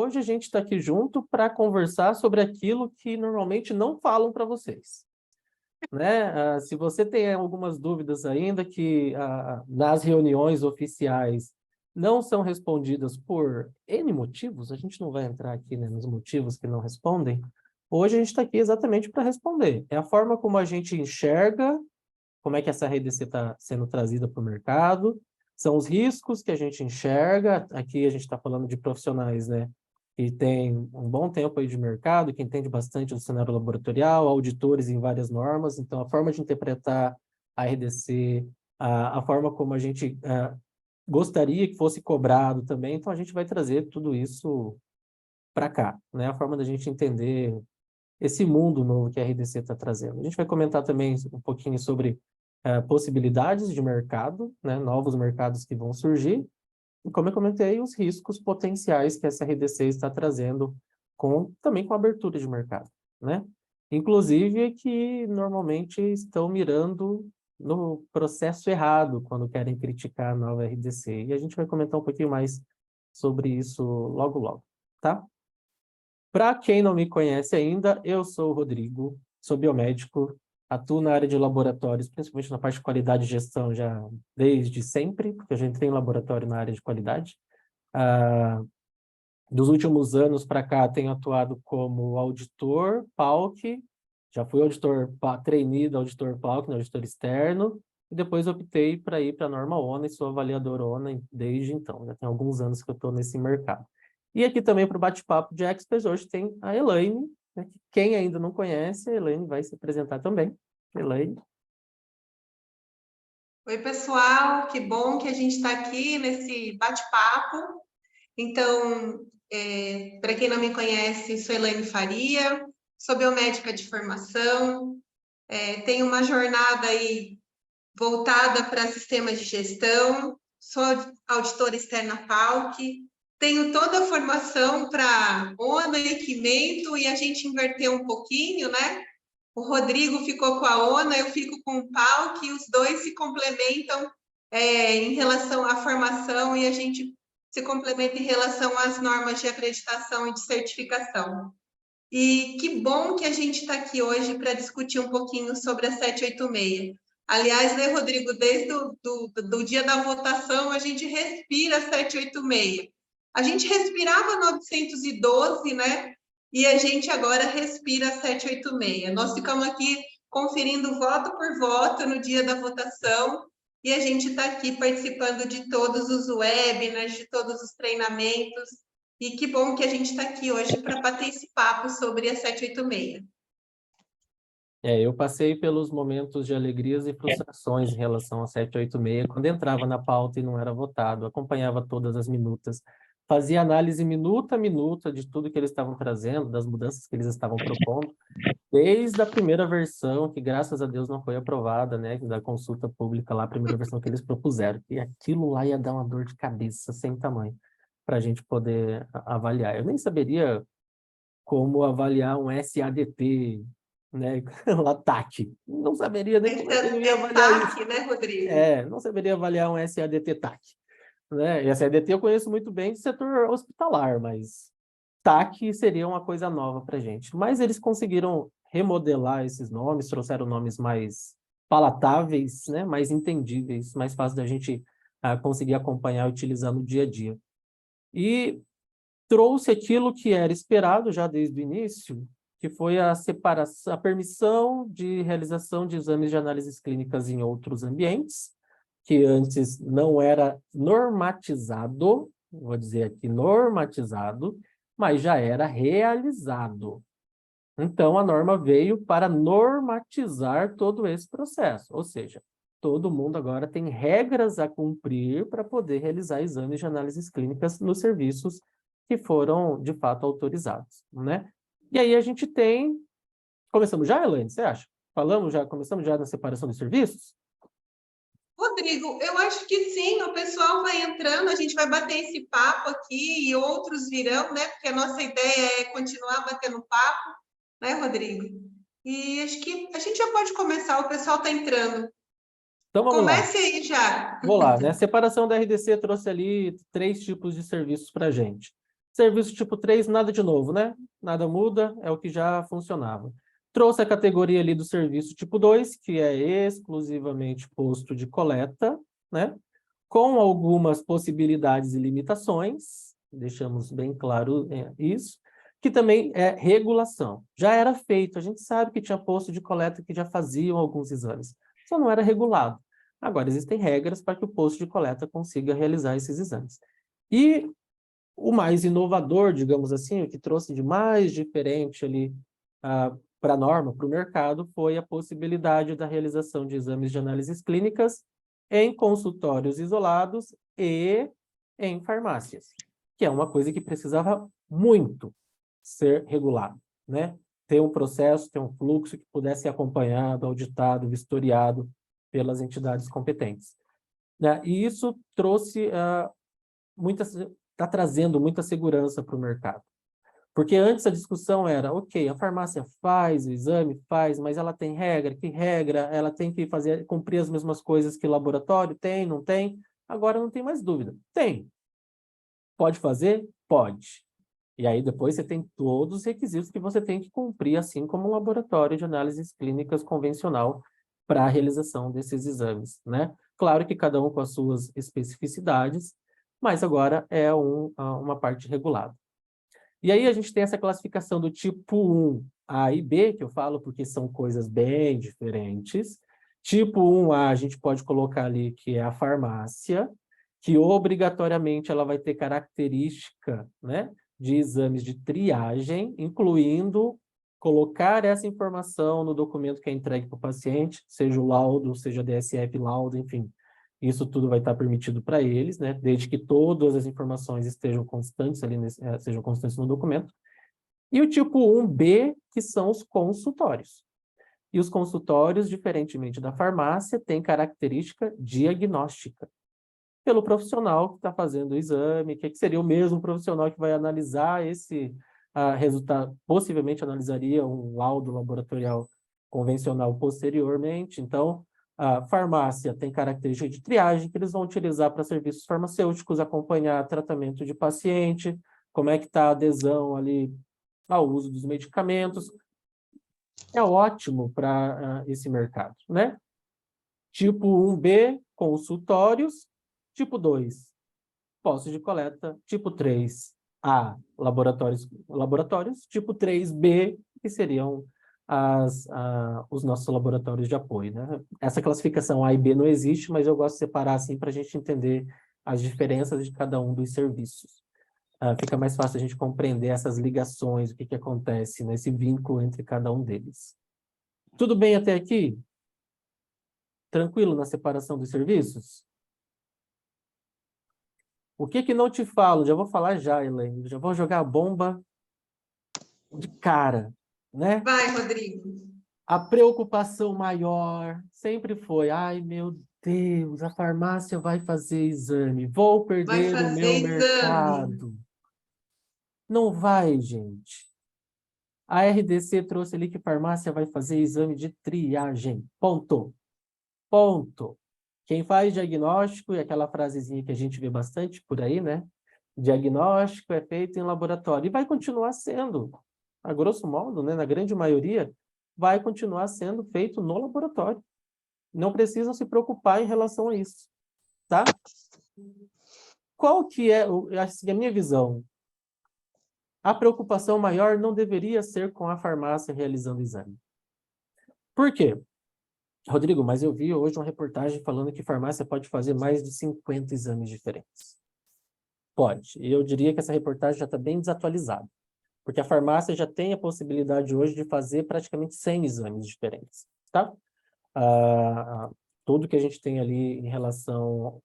hoje a gente está aqui junto para conversar sobre aquilo que normalmente não falam para vocês. Né? Se você tem algumas dúvidas ainda que nas reuniões oficiais não são respondidas por N motivos, a gente não vai entrar aqui, né, nos motivos que não respondem, hoje a gente está aqui exatamente para responder. É a forma como a gente enxerga como é que essa RDC está sendo trazida para o mercado, são os riscos que a gente enxerga, aqui a gente está falando de profissionais, né, que tem um bom tempo aí de mercado, que entende bastante do cenário laboratorial, auditores em várias normas, então a forma de interpretar a RDC, a forma como a gente gostaria que fosse cobrado também, então a gente vai trazer tudo isso para cá, né, a forma da gente entender esse mundo novo que a RDC está trazendo. A gente vai comentar também um pouquinho sobre possibilidades de mercado, né, novos mercados que vão surgir, e como eu comentei, os riscos potenciais que essa RDC está trazendo também com a abertura de mercado, né? Inclusive que normalmente estão mirando no processo errado quando querem criticar a nova RDC. E a gente vai comentar um pouquinho mais sobre isso logo, logo, tá? Para quem não me conhece ainda, eu sou o Rodrigo, sou biomédico, atuo na área de laboratórios, principalmente na parte de qualidade e gestão já desde sempre, porque eu já entrei em laboratório na área de qualidade. Dos últimos anos para cá, tenho atuado como auditor PALC, já fui auditor trainee do auditor PALC, auditor externo, e depois optei para ir para a norma ONA e sou avaliador ONA desde então. Já tem alguns anos que eu estou nesse mercado. E aqui também para o bate-papo de experts, hoje tem a Elaine, né, que quem ainda não conhece, a Elaine vai se apresentar também. Elaine. Oi, pessoal, que bom que a gente está aqui nesse bate-papo. Então, para quem não me conhece, sou Elaine Faria, sou biomédica de formação, tenho uma jornada aí voltada para sistemas de gestão, sou auditora externa PALC, tenho toda a formação para ONA, equipamento, e a gente inverteu um pouquinho, né? O Rodrigo ficou com a ONA, eu fico com o PALC, e os dois se complementam em relação à formação e a gente se complementa em relação às normas de acreditação e de certificação. E que bom que a gente está aqui hoje para discutir um pouquinho sobre a 786. Aliás, né, Rodrigo, desde do dia da votação, a gente respira 786. A gente respirava 912, né? E a gente agora respira 786. Nós ficamos aqui conferindo voto por voto no dia da votação e a gente está aqui participando de todos os webinars, de todos os treinamentos. E que bom que a gente está aqui hoje para bater esse papo sobre a 786. Eu passei pelos momentos de alegrias e frustrações em relação a 786, quando entrava na pauta e não era votado, acompanhava todas as minutas, fazia análise minuta a minuta de tudo que eles estavam trazendo, das mudanças que eles estavam propondo, desde a primeira versão, que graças a Deus não foi aprovada, né, da consulta pública lá, a primeira versão que eles propuseram, e aquilo lá ia dar uma dor de cabeça sem tamanho, para a gente poder avaliar. Eu nem saberia como avaliar um SADT, né, LATAC. Não saberia nem como eu ia avaliar TAC, isso. né, Rodrigo? Não saberia avaliar um SADT TAC. Né? E SADT eu conheço muito bem do setor hospitalar, mas TAC seria uma coisa nova para a gente. Mas eles conseguiram remodelar esses nomes, trouxeram nomes mais palatáveis, né, mais entendíveis, mais fácil da gente conseguir acompanhar e utilizar no dia a dia. E trouxe aquilo que era esperado já desde o início, que foi a separação, a permissão de realização de exames de análises clínicas em outros ambientes, que antes não era normatizado, vou dizer aqui normatizado, mas já era realizado. Então, a norma veio para normatizar todo esse processo, ou seja, todo mundo agora tem regras a cumprir para poder realizar exames de análises clínicas nos serviços que foram, de fato, autorizados, né? E aí a gente tem... Começamos já, Elaine, você acha? Começamos já na separação dos serviços? Rodrigo, eu acho que sim, o pessoal vai entrando, a gente vai bater esse papo aqui e outros virão, né? Porque a nossa ideia é continuar batendo papo, né, Rodrigo? E acho que a gente já pode começar, o pessoal está entrando. Então vamos lá. Comece aí já. Vou lá, né? A separação da RDC trouxe ali 3 tipos de serviços para a gente. Serviço tipo 3, nada de novo, né? Nada muda, é o que já funcionava. Trouxe a categoria ali do serviço tipo 2, que é exclusivamente posto de coleta, né? Com algumas possibilidades e limitações, deixamos bem claro isso, que também é regulação. Já era feito, a gente sabe que tinha posto de coleta que já faziam alguns exames, só não era regulado. Agora, existem regras para que o posto de coleta consiga realizar esses exames. E o mais inovador, digamos assim, o que trouxe de mais diferente ali para a norma, para o mercado, foi a possibilidade da realização de exames de análises clínicas em consultórios isolados e em farmácias, que é uma coisa que precisava muito ser regulado, né? Ter um processo, ter um fluxo que pudesse ser acompanhado, auditado, vistoriado pelas entidades competentes, né? E isso trouxe está trazendo muita segurança para o mercado. Porque antes a discussão era, ok, a farmácia faz o exame, faz, mas ela tem regra, que regra? Ela tem que fazer, cumprir as mesmas coisas que o laboratório? Tem, não tem? Agora não tem mais dúvida. Tem. Pode fazer? Pode. E aí depois você tem todos os requisitos que você tem que cumprir, assim como um laboratório de análises clínicas convencional para a realização desses exames, né? Claro que cada um com as suas especificidades, mas agora é uma parte regulada. E aí a gente tem essa classificação do tipo 1 A e B, que eu falo porque são coisas bem diferentes. Tipo 1A a gente pode colocar ali que é a farmácia, que obrigatoriamente ela vai ter característica, né, de exames de triagem, incluindo colocar essa informação no documento que é entregue para o paciente, seja o laudo, seja DSF laudo, enfim. Isso tudo vai estar permitido para eles, né? Desde que todas as informações estejam constantes ali, sejam constantes no documento. E o tipo 1B, que são os consultórios. E os consultórios, diferentemente da farmácia, têm característica diagnóstica. Pelo profissional que está fazendo o exame, que seria o mesmo profissional que vai analisar esse resultado, possivelmente analisaria um laudo laboratorial convencional posteriormente. Então, a farmácia tem característica de triagem que eles vão utilizar para serviços farmacêuticos, acompanhar tratamento de paciente, como é que está a adesão ali ao uso dos medicamentos. É ótimo para esse mercado, né? Tipo 1B, consultórios. Tipo 2, postos de coleta. Tipo 3A, laboratórios. Tipo 3B, que seriam os nossos laboratórios de apoio, né? Essa classificação A e B não existe, mas eu gosto de separar assim para a gente entender as diferenças de cada um dos serviços. Fica mais fácil a gente compreender essas ligações, o que acontece nesse vínculo entre cada um deles. Tudo bem até aqui? Tranquilo na separação dos serviços? O que não te falo? Já vou falar já, Elaine. Já vou jogar a bomba de cara, né? Vai, Rodrigo. A preocupação maior sempre foi, ai, meu Deus, a farmácia vai fazer exame, vou Vai perder o meu fazer exame. mercado. Não vai, gente. A RDC trouxe ali que farmácia vai fazer exame de triagem. Ponto. Ponto. Quem faz diagnóstico, e aquela frasezinha que a gente vê bastante por aí, né? Diagnóstico é feito em laboratório. E vai continuar sendo, a grosso modo, né? Na grande maioria, vai continuar sendo feito no laboratório. Não precisam se preocupar em relação a isso, tá? Qual que é a minha visão? A preocupação maior não deveria ser com a farmácia realizando o exame. Por quê? Rodrigo, mas eu vi hoje uma reportagem falando que farmácia pode fazer mais de 50 exames diferentes. Pode. E eu diria que essa reportagem já está bem desatualizada, porque a farmácia já tem a possibilidade hoje de fazer praticamente 100 exames diferentes, tá? Tudo que a gente tem ali em relação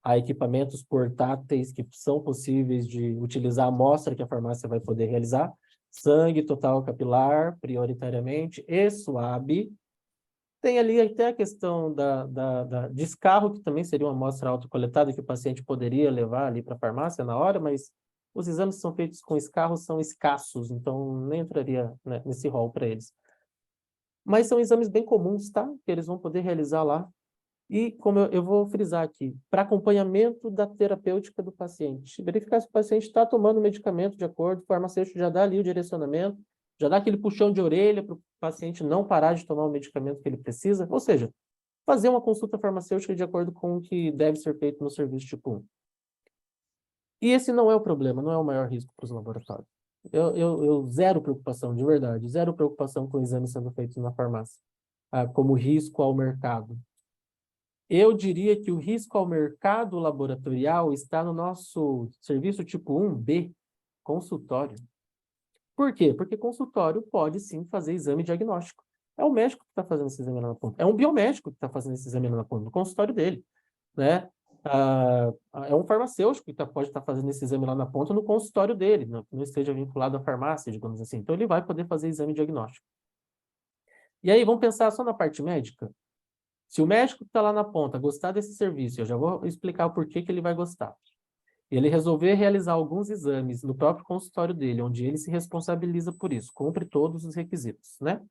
a equipamentos portáteis que são possíveis de utilizar a amostra que a farmácia vai poder realizar, sangue total capilar, prioritariamente, e SWAB. Tem ali até a questão da descarro, que também seria uma amostra autocoletada que o paciente poderia levar ali para a farmácia na hora, mas os exames que são feitos com escarro são escassos, então nem entraria, né, nesse rol para eles. Mas são exames bem comuns, tá? Que eles vão poder realizar lá. E, como eu vou frisar aqui, para acompanhamento da terapêutica do paciente. Verificar se o paciente está tomando medicamento de acordo, o farmacêutico já dá ali o direcionamento, já dá aquele puxão de orelha para o paciente não parar de tomar o medicamento que ele precisa. Ou seja, fazer uma consulta farmacêutica de acordo com o que deve ser feito no serviço tipo 1. E esse não é o problema, não é o maior risco para os laboratórios. Eu zero preocupação, de verdade, zero preocupação com exames sendo feitos na farmácia, como risco ao mercado. Eu diria que o risco ao mercado laboratorial está no nosso serviço tipo 1B, consultório. Por quê? Porque consultório pode sim fazer exame diagnóstico. É o médico que está fazendo esse exame lá na ponta. É um biomédico que está fazendo esse exame lá na ponta, no consultório dele, né? É um farmacêutico que pode estar fazendo esse exame lá na ponta no consultório dele, não esteja vinculado à farmácia, digamos assim. Então, ele vai poder fazer exame diagnóstico. E aí, vamos pensar só na parte médica? Se o médico que está lá na ponta gostar desse serviço, eu já vou explicar o porquê que ele vai gostar. E ele resolver realizar alguns exames no próprio consultório dele, onde ele se responsabiliza por isso, cumpre todos os requisitos, né?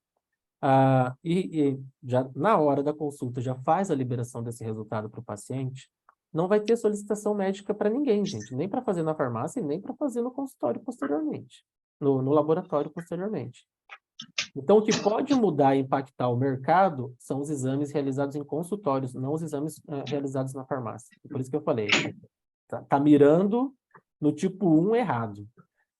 E já na hora da consulta já faz a liberação desse resultado para o paciente, não vai ter solicitação médica para ninguém, gente, nem para fazer na farmácia e nem para fazer no consultório posteriormente, no laboratório posteriormente. Então, o que pode mudar e impactar o mercado são os exames realizados em consultórios, não os exames realizados na farmácia. Por isso que eu falei, tá mirando no tipo 1 errado,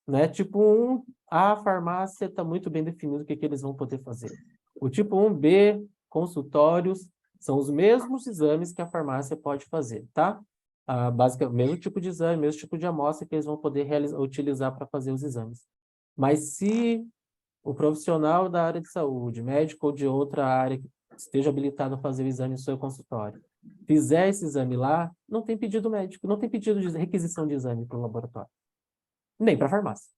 né? Tipo 1, a farmácia está muito bem definido o que eles vão poder fazer. O tipo 1B, consultórios, são os mesmos exames que a farmácia pode fazer, tá? Basicamente, mesmo tipo de exame, mesmo tipo de amostra que eles vão poder utilizar para fazer os exames. Mas se o profissional da área de saúde, médico ou de outra área que esteja habilitado a fazer o exame no seu consultório, fizer esse exame lá, não tem pedido médico, não tem pedido de requisição de exame para o laboratório, nem para a farmácia.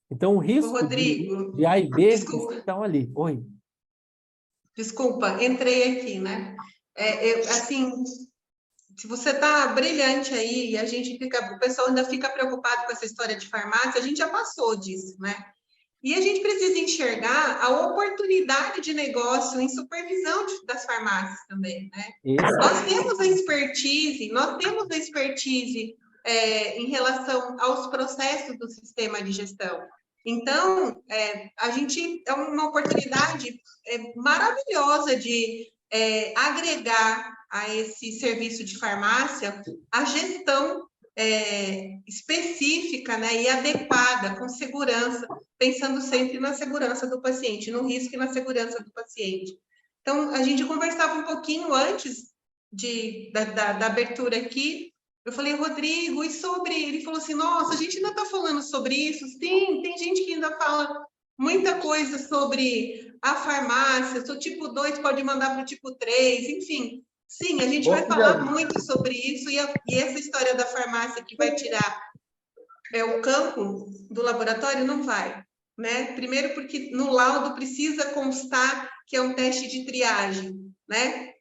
Então, o Ô, risco Rodrigo, de A e B desculpa, estão ali. Oi. desculpa, entrei aqui, né? Assim, se você está brilhante aí e a gente fica, o pessoal ainda fica preocupado com essa história de farmácia, a gente já passou disso, né? E a gente precisa enxergar a oportunidade de negócio em supervisão das farmácias também, né? Esse Nós temos a expertise em relação aos processos do sistema de gestão. Então, a gente é uma oportunidade maravilhosa de agregar a esse serviço de farmácia a gestão específica, né, e adequada, com segurança, pensando sempre na segurança do paciente, no risco e na segurança do paciente. Então, a gente conversava um pouquinho antes da abertura aqui, eu falei, Rodrigo, e sobre... Ele falou assim, nossa, a gente ainda está falando sobre isso? Sim, tem gente que ainda fala muita coisa sobre a farmácia, se o tipo 2 pode mandar para o tipo 3, enfim. Sim, a gente vai falar muito sobre isso, e essa história da farmácia que vai tirar o campo do laboratório não vai, né? Primeiro porque no laudo precisa constar que é um teste de triagem, né?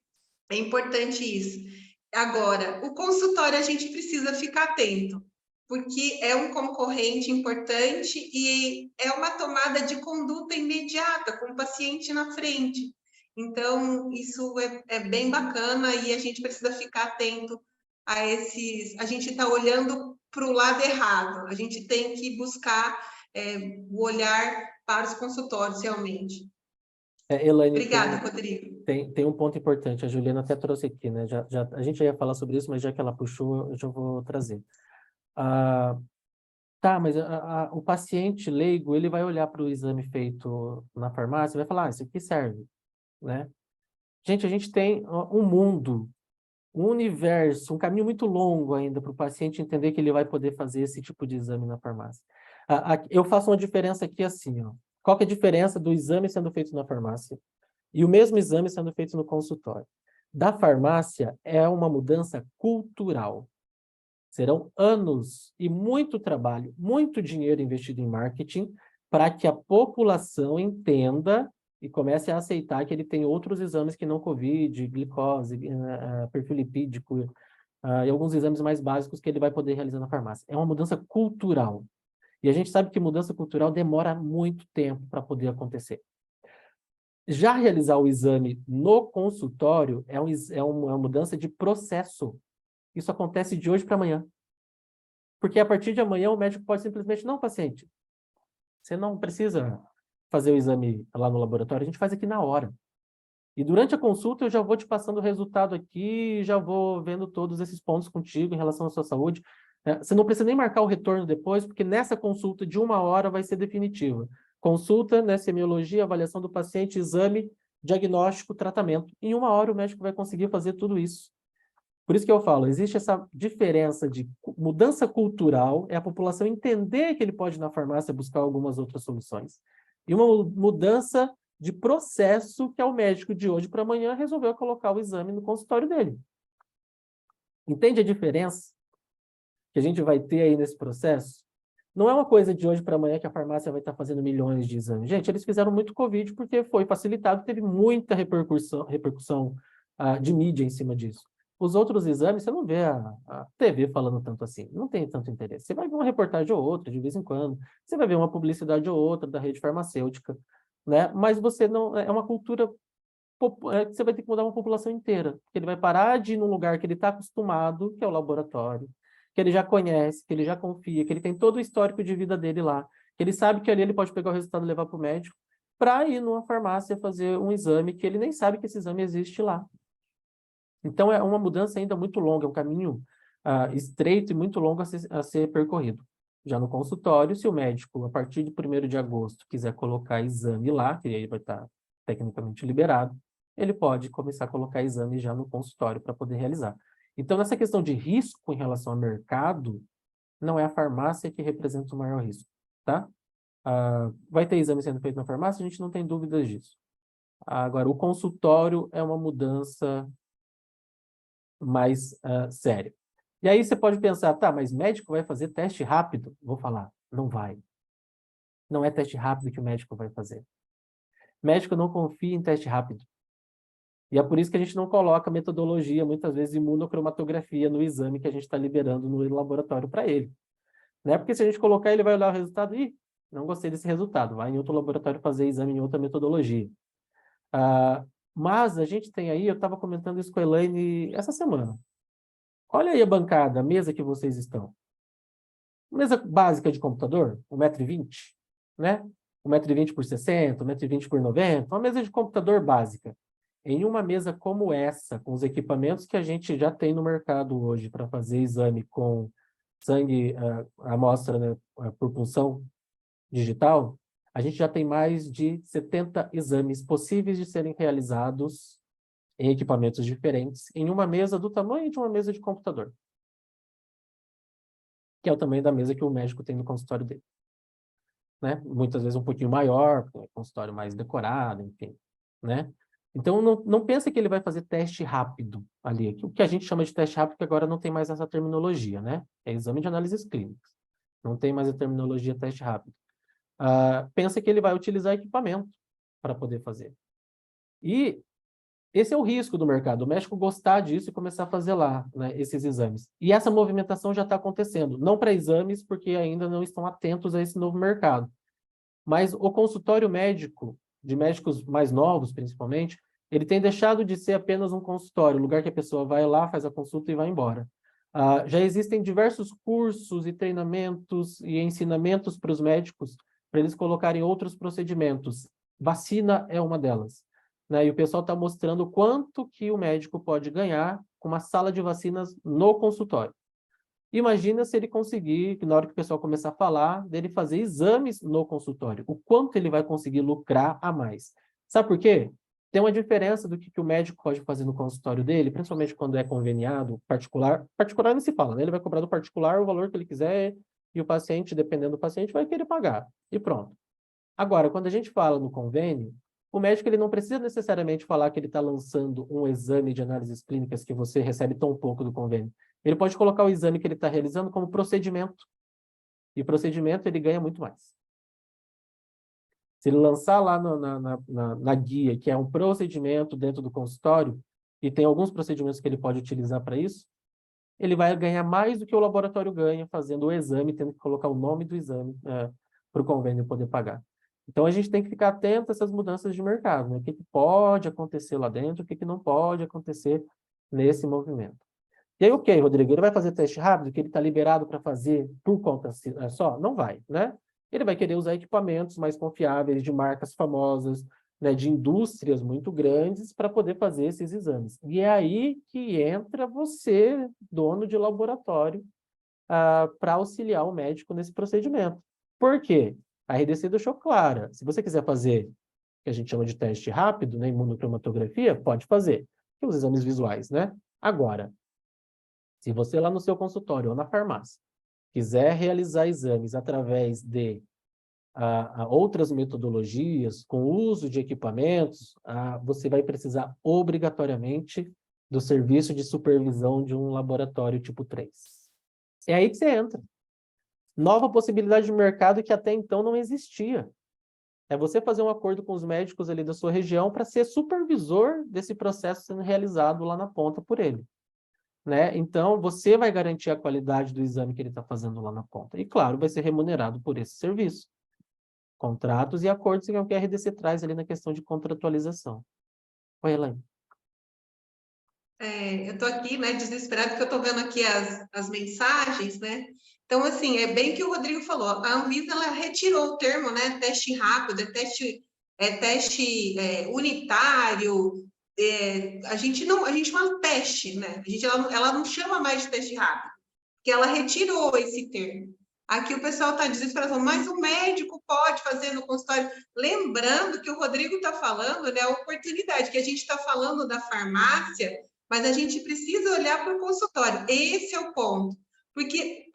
É importante isso. Agora, o consultório a gente precisa ficar atento, porque é um concorrente importante e é uma tomada de conduta imediata, com o paciente na frente. Então, isso é bem bacana e a gente precisa ficar atento a esses... A gente está olhando para o lado errado, a gente tem que buscar o olhar para os consultórios, realmente. Elaine, Obrigada, Rodrigo. tem um ponto importante, a Juliana até trouxe aqui, né? A gente já ia falar sobre isso, mas já que ela puxou, eu já vou trazer. Tá, mas o paciente leigo, ele vai olhar para o exame feito na farmácia e vai falar, isso aqui serve, né? Gente, a gente tem um mundo, um universo, um caminho muito longo ainda para o paciente entender que ele vai poder fazer esse tipo de exame na farmácia. Eu faço uma diferença aqui assim, ó. Qual que é a diferença do exame sendo feito na farmácia e o mesmo exame sendo feito no consultório? Da farmácia é uma mudança cultural. Serão anos e muito trabalho, muito dinheiro investido em marketing para que a população entenda e comece a aceitar que ele tem outros exames que não COVID, glicose, perfil lipídico, e alguns exames mais básicos que ele vai poder realizar na farmácia. É uma mudança cultural. E a gente sabe que mudança cultural demora muito tempo para poder acontecer. Já realizar o exame no consultório é uma mudança de processo. Isso acontece de hoje para amanhã. Porque a partir de amanhã o médico pode simplesmente, não, paciente, você não precisa fazer o exame lá no laboratório, a gente faz aqui na hora. E durante a consulta eu já vou te passando o resultado aqui, já vou vendo todos esses pontos contigo em relação à sua saúde. Você não precisa nem marcar o retorno depois, porque nessa consulta de 1 hora vai ser definitiva. Consulta, né, semiologia, avaliação do paciente, exame, diagnóstico, tratamento. Em 1 hora o médico vai conseguir fazer tudo isso. Por isso que eu falo, existe essa diferença de mudança cultural, é a população entender que ele pode ir na farmácia buscar algumas outras soluções. E uma mudança de processo, que é o médico de hoje para amanhã resolveu colocar o exame no consultório dele. Entende a diferença que a gente vai ter aí nesse processo? Não é uma coisa de hoje para amanhã que a farmácia vai estar fazendo milhões de exames. Gente, eles fizeram muito Covid porque foi facilitado, teve muita repercussão de mídia em cima disso. Os outros exames, você não vê a TV falando tanto assim, não tem tanto interesse. Você vai ver uma reportagem ou outra, de vez em quando, você vai ver uma publicidade ou outra da rede farmacêutica, né? Mas você não, é uma cultura que você vai ter que mudar uma população inteira, porque ele vai parar de ir num lugar que ele está acostumado, que é o laboratório, que ele já conhece, que ele já confia, que ele tem todo o histórico de vida dele lá, que ele sabe que ali ele pode pegar o resultado e levar para o médico, para ir numa farmácia fazer um exame que ele nem sabe que esse exame existe lá. Então, é uma mudança ainda muito longa, é um caminho estreito e muito longo a ser percorrido. Já no consultório, se o médico, a partir de 1º de agosto, quiser colocar exame lá, que aí vai estar tecnicamente liberado, ele pode começar a colocar exame já no consultório para poder realizar. Então, nessa questão de risco em relação ao mercado, não é a farmácia que representa o maior risco, tá? Vai ter exame sendo feito na farmácia, a gente não tem dúvidas disso. Agora, o consultório é uma mudança mais séria. E aí você pode pensar, tá, mas médico vai fazer teste rápido? Vou falar, não vai. Não é teste rápido que o médico vai fazer. Médico não confia em teste rápido. E é por isso que a gente não coloca metodologia, muitas vezes imunocromatografia no exame que a gente está liberando no laboratório para ele. Né? Porque se a gente colocar, ele vai olhar o resultado e não gostei desse resultado, vai em outro laboratório fazer exame em outra metodologia. Mas a gente tem aí, eu estava comentando isso com a Elaine essa semana. Olha aí a bancada, a mesa que vocês estão. Mesa básica de computador, 1,20 m, né? 1,20 m por 60, 1,20 m por 90, uma mesa de computador básica. Em uma mesa como essa, com os equipamentos que a gente já tem no mercado hoje para fazer exame com sangue, amostra, né, por punção digital, a gente já tem mais de 70 exames possíveis de serem realizados em equipamentos diferentes, em uma mesa do tamanho de uma mesa de computador, que é o tamanho da mesa que o médico tem no consultório dele. Né? Muitas vezes um pouquinho maior, um consultório mais decorado, enfim, né? Então, não pensa que ele vai fazer teste rápido ali. O que a gente chama de teste rápido, que agora não tem mais essa terminologia, né? É exame de análises clínicas. Não tem mais a terminologia teste rápido. Pensa que ele vai utilizar equipamento para poder fazer. E esse é o risco do mercado, o médico gostar disso e começar a fazer lá, né, esses exames. E essa movimentação já está acontecendo, não para exames, porque ainda não estão atentos a esse novo mercado. Mas o consultório médico, de médicos mais novos principalmente, ele tem deixado de ser apenas um consultório, lugar que a pessoa vai lá, faz a consulta e vai embora. Já existem diversos cursos e treinamentos e ensinamentos para os médicos, para eles colocarem outros procedimentos. Vacina é uma delas. Né? E o pessoal está mostrando quanto que o médico pode ganhar com uma sala de vacinas no consultório. Imagina se ele conseguir, na hora que o pessoal começar a falar, dele fazer exames no consultório. O quanto ele vai conseguir lucrar a mais. Sabe por quê? Tem uma diferença do que o médico pode fazer no consultório dele, principalmente quando é conveniado, particular. Particular não se fala, né? Ele vai cobrar do particular o valor que ele quiser e o paciente, dependendo do paciente, vai querer pagar. E pronto. Agora, quando a gente fala no convênio, o médico ele não precisa necessariamente falar que ele está lançando um exame de análises clínicas que você recebe tão pouco do convênio. Ele pode colocar o exame que ele está realizando como procedimento. E procedimento ele ganha muito mais. Se ele lançar lá na guia, que é um procedimento dentro do consultório, e tem alguns procedimentos que ele pode utilizar para isso, ele vai ganhar mais do que o laboratório ganha fazendo o exame, tendo que colocar o nome do exame para o convênio poder pagar. Então, a gente tem que ficar atento a essas mudanças de mercado, né? O que que pode acontecer lá dentro, o que que não pode acontecer nesse movimento. E aí, ok, Rodrigo, ele vai fazer teste rápido, que ele está liberado para fazer por conta só? Não vai, né? Ele vai querer usar equipamentos mais confiáveis, de marcas famosas, né, de indústrias muito grandes, para poder fazer esses exames. E é aí que entra você, dono de laboratório, para auxiliar o médico nesse procedimento. Por quê? A RDC deixou clara. Se você quiser fazer o que a gente chama de teste rápido, né, imunocromatografia, pode fazer. Que os exames visuais, né? Agora, se você lá no seu consultório ou na farmácia quiser realizar exames através de outras metodologias, com uso de equipamentos, você vai precisar obrigatoriamente do serviço de supervisão de um laboratório tipo 3. É aí que você entra. Nova possibilidade de mercado que até então não existia. É você fazer um acordo com os médicos ali da sua região para ser supervisor desse processo sendo realizado lá na ponta por ele. Né? Então, você vai garantir a qualidade do exame que ele está fazendo lá na ponta. E, claro, vai ser remunerado por esse serviço. Contratos e acordos que é o que a RDC traz ali na questão de contratualização. Oi, Elaine. Eu estou aqui, né, desesperada, porque eu estou vendo aqui as mensagens, né? Então, assim, é bem que o Rodrigo falou, a Anvisa, ela retirou o termo, né, teste rápido, teste unitário, a gente fala teste, né? Ela não chama mais de teste rápido, porque ela retirou esse termo. Aqui o pessoal está desesperado, mas o médico pode fazer no consultório. Lembrando que o Rodrigo está falando, né, a oportunidade, que a gente está falando da farmácia, mas a gente precisa olhar para o consultório. Esse é o ponto. Porque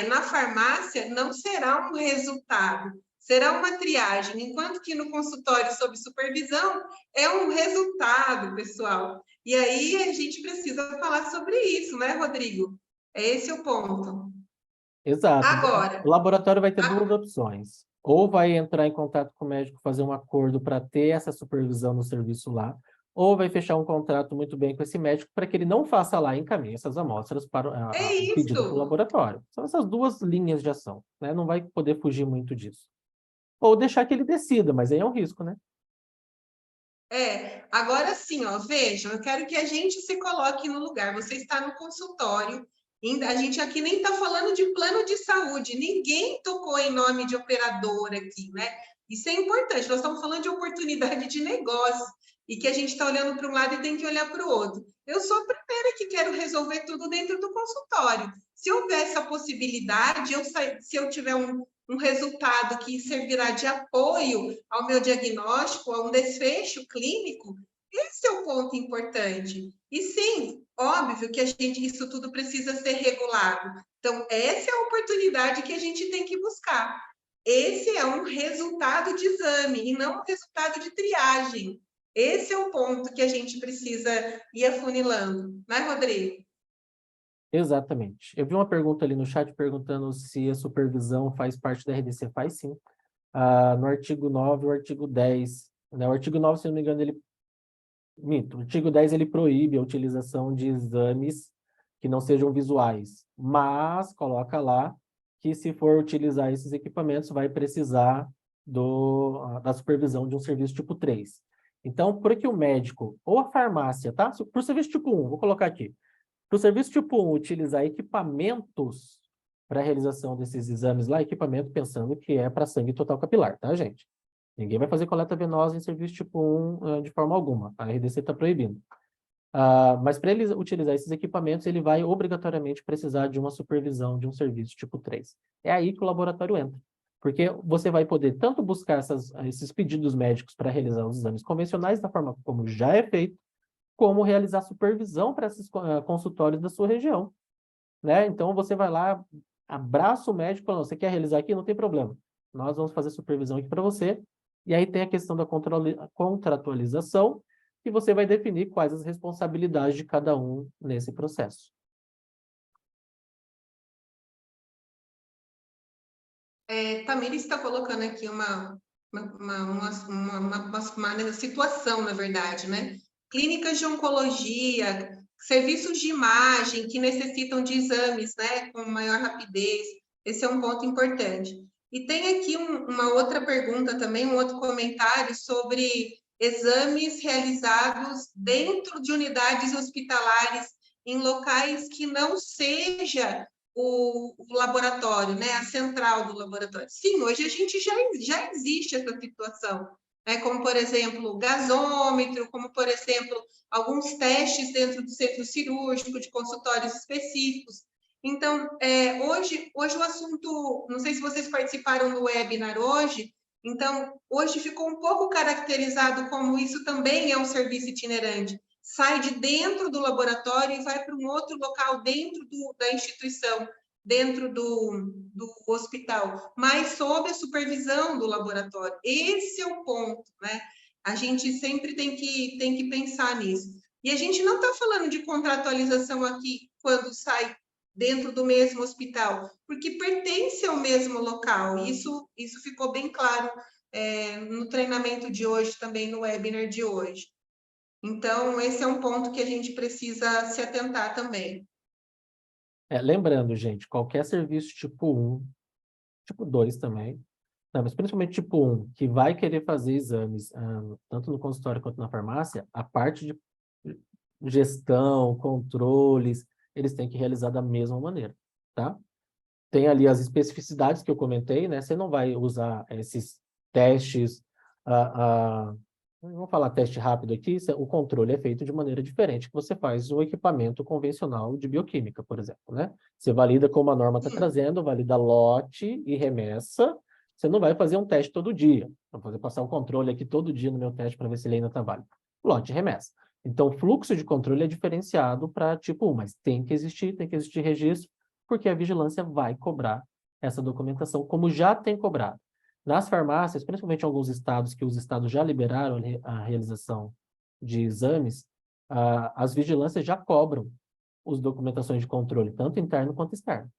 na farmácia não será um resultado, será uma triagem, enquanto que no consultório sob supervisão é um resultado, pessoal. E aí a gente precisa falar sobre isso, né, Rodrigo? Esse é o ponto. Exato. Agora, O laboratório vai ter duas opções. Ou vai entrar em contato com o médico, fazer um acordo para ter essa supervisão no serviço lá, ou vai fechar um contrato muito bem com esse médico para que ele não faça lá e encaminhe essas amostras para é o pedido para o isso. laboratório. São essas duas linhas de ação, né? Não vai poder fugir muito disso. Ou deixar que ele decida, mas aí é um risco, né? Agora sim, ó, vejam, eu quero que a gente se coloque no lugar. Você está no consultório, a gente aqui nem está falando de plano de saúde, ninguém tocou em nome de operadora aqui, né? Isso é importante, nós estamos falando de oportunidade de negócio e que a gente está olhando para um lado e tem que olhar para o outro. Eu sou a primeira que quero resolver tudo dentro do consultório. Se houver essa possibilidade, se eu tiver um resultado que servirá de apoio ao meu diagnóstico, a um desfecho clínico, esse é o ponto importante. E sim, óbvio que isso tudo precisa ser regulado. Então, essa é a oportunidade que a gente tem que buscar. Esse é um resultado de exame e não um resultado de triagem. Esse é o ponto que a gente precisa ir afunilando, né, Rodrigo? Exatamente. Eu vi uma pergunta ali no chat perguntando se a supervisão faz parte da RDC. Faz sim. No artigo 9 e o artigo 10. Né? O artigo 9, se não me engano, o artigo 10 ele proíbe a utilização de exames que não sejam visuais, mas coloca lá que se for utilizar esses equipamentos vai precisar da supervisão de um serviço tipo 3. Então, por que o médico ou a farmácia, tá? Por serviço tipo 1, vou colocar aqui. Para o serviço tipo 1 utilizar equipamentos para a realização desses exames lá, equipamento pensando que é para sangue total capilar, tá, gente? Ninguém vai fazer coleta venosa em serviço tipo 1 de forma alguma. A RDC está proibindo. Mas para ele utilizar esses equipamentos, ele vai obrigatoriamente precisar de uma supervisão de um serviço tipo 3. É aí que o laboratório entra. Porque você vai poder tanto buscar esses pedidos médicos para realizar os exames convencionais da forma como já é feito, como realizar supervisão para esses consultórios da sua região, né? Então, você vai lá, abraça o médico, falando, você quer realizar aqui? Não tem problema. Nós vamos fazer supervisão aqui para você. E aí tem a questão da contratualização, que você vai definir quais as responsabilidades de cada um nesse processo. Tamir está colocando aqui uma situação, na verdade, né? Clínicas de oncologia, serviços de imagem que necessitam de exames, né, com maior rapidez. Esse é um ponto importante. E tem aqui uma outra pergunta também, um outro comentário sobre exames realizados dentro de unidades hospitalares em locais que não seja o laboratório, né, a central do laboratório. Sim, hoje a gente já existe essa situação, né, como, por exemplo, gasômetro, como, por exemplo, alguns testes dentro do centro cirúrgico, de consultórios específicos. Então, hoje o assunto, não sei se vocês participaram do webinar hoje, então, hoje ficou um pouco caracterizado como isso também é um serviço itinerante. Sai de dentro do laboratório e vai para um outro local dentro da instituição, dentro do hospital, mas sob a supervisão do laboratório. Esse é o ponto, né? A gente sempre tem que pensar nisso. E a gente não está falando de contratualização aqui quando sai dentro do mesmo hospital, porque pertence ao mesmo local. Isso ficou bem claro no treinamento de hoje, também no webinar de hoje. Então, esse é um ponto que a gente precisa se atentar também. Lembrando, gente, qualquer serviço tipo 1, tipo 2 também, não, mas principalmente tipo 1, que vai querer fazer exames, tanto no consultório quanto na farmácia, a parte de gestão, controles, eles têm que realizar da mesma maneira, tá? Tem ali as especificidades que eu comentei, né? Você não vai usar esses testes, vamos falar teste rápido aqui, o controle é feito de maneira diferente que você faz o equipamento convencional de bioquímica, por exemplo, né? Você valida como a norma está trazendo, valida lote e remessa. Você não vai fazer um teste todo dia. Vou fazer passar o controle aqui todo dia no meu teste para ver se ele ainda está válido. Lote e remessa. Então, o fluxo de controle é diferenciado para tipo 1, mas tem que existir registro, porque a vigilância vai cobrar essa documentação, como já tem cobrado. Nas farmácias, principalmente em alguns estados que os estados já liberaram a realização de exames, as vigilâncias já cobram as documentações de controle, tanto interno quanto externo,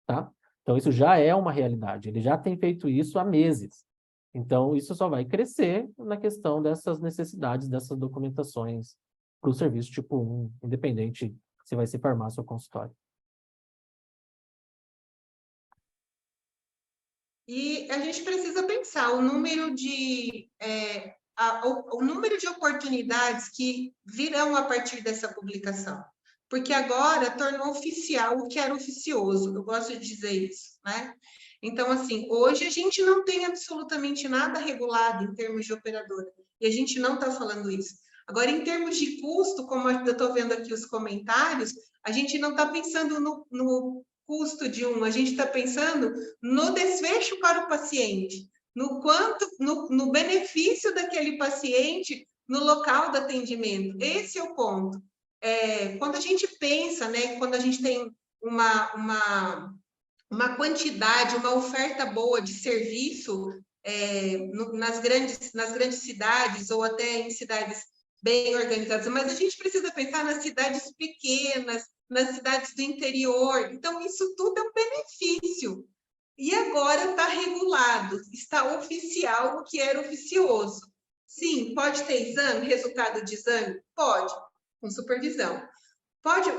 tá? Então, isso já é uma realidade. Ele já tem feito isso há meses. Então, isso só vai crescer na questão dessas necessidades, dessas documentações para o serviço tipo 1, independente se vai ser farmácia ou consultório. E a gente precisa pensar o número o número de oportunidades que virão a partir dessa publicação. Porque agora tornou oficial o que era oficioso, eu gosto de dizer isso, né? Então, assim, hoje a gente não tem absolutamente nada regulado em termos de operadora, e a gente não está falando isso. Agora, em termos de custo, como eu estou vendo aqui os comentários, a gente não está pensando no custo de a gente está pensando no desfecho para o paciente, no benefício daquele paciente no local do atendimento. Esse é o ponto. Quando a gente pensa, né, quando a gente tem uma quantidade, uma oferta boa de serviço nas grandes cidades ou até em cidades bem organizadas, mas a gente precisa pensar nas cidades pequenas, nas cidades do interior. Então, isso tudo é um benefício. E agora está regulado, está oficial o que era oficioso. Sim, pode ter exame, resultado de exame? Pode, com supervisão.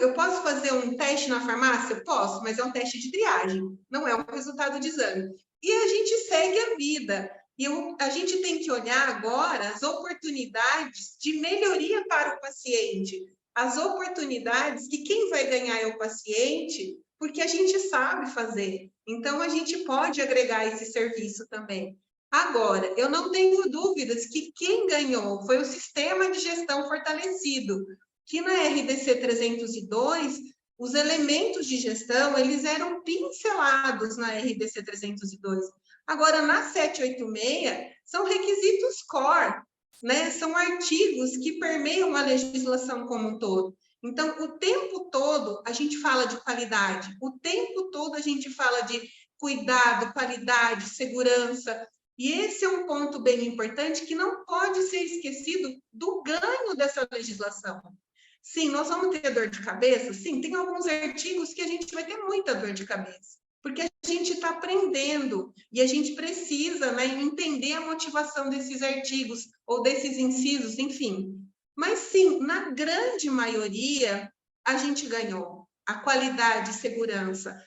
Eu posso fazer um teste na farmácia? Posso, mas é um teste de triagem, não é um resultado de exame. E a gente segue a vida. E a gente tem que olhar agora as oportunidades de melhoria para o paciente, as oportunidades que quem vai ganhar é o paciente, porque a gente sabe fazer. Então, a gente pode agregar esse serviço também. Agora, eu não tenho dúvidas que quem ganhou foi o sistema de gestão fortalecido, que na RDC 302, os elementos de gestão, eles eram pincelados na RDC 302. Agora, na 786, são requisitos core, né? São artigos que permeiam a legislação como um todo. Então, o tempo todo a gente fala de qualidade, o tempo todo a gente fala de cuidado, qualidade, segurança. E esse é um ponto bem importante que não pode ser esquecido do ganho dessa legislação. Sim, nós vamos ter dor de cabeça? Sim, tem alguns artigos que a gente vai ter muita dor de cabeça, porque a gente está aprendendo e a gente precisa, né, entender a motivação desses artigos ou desses incisos, enfim. Mas sim, na grande maioria, a gente ganhou a qualidade e segurança.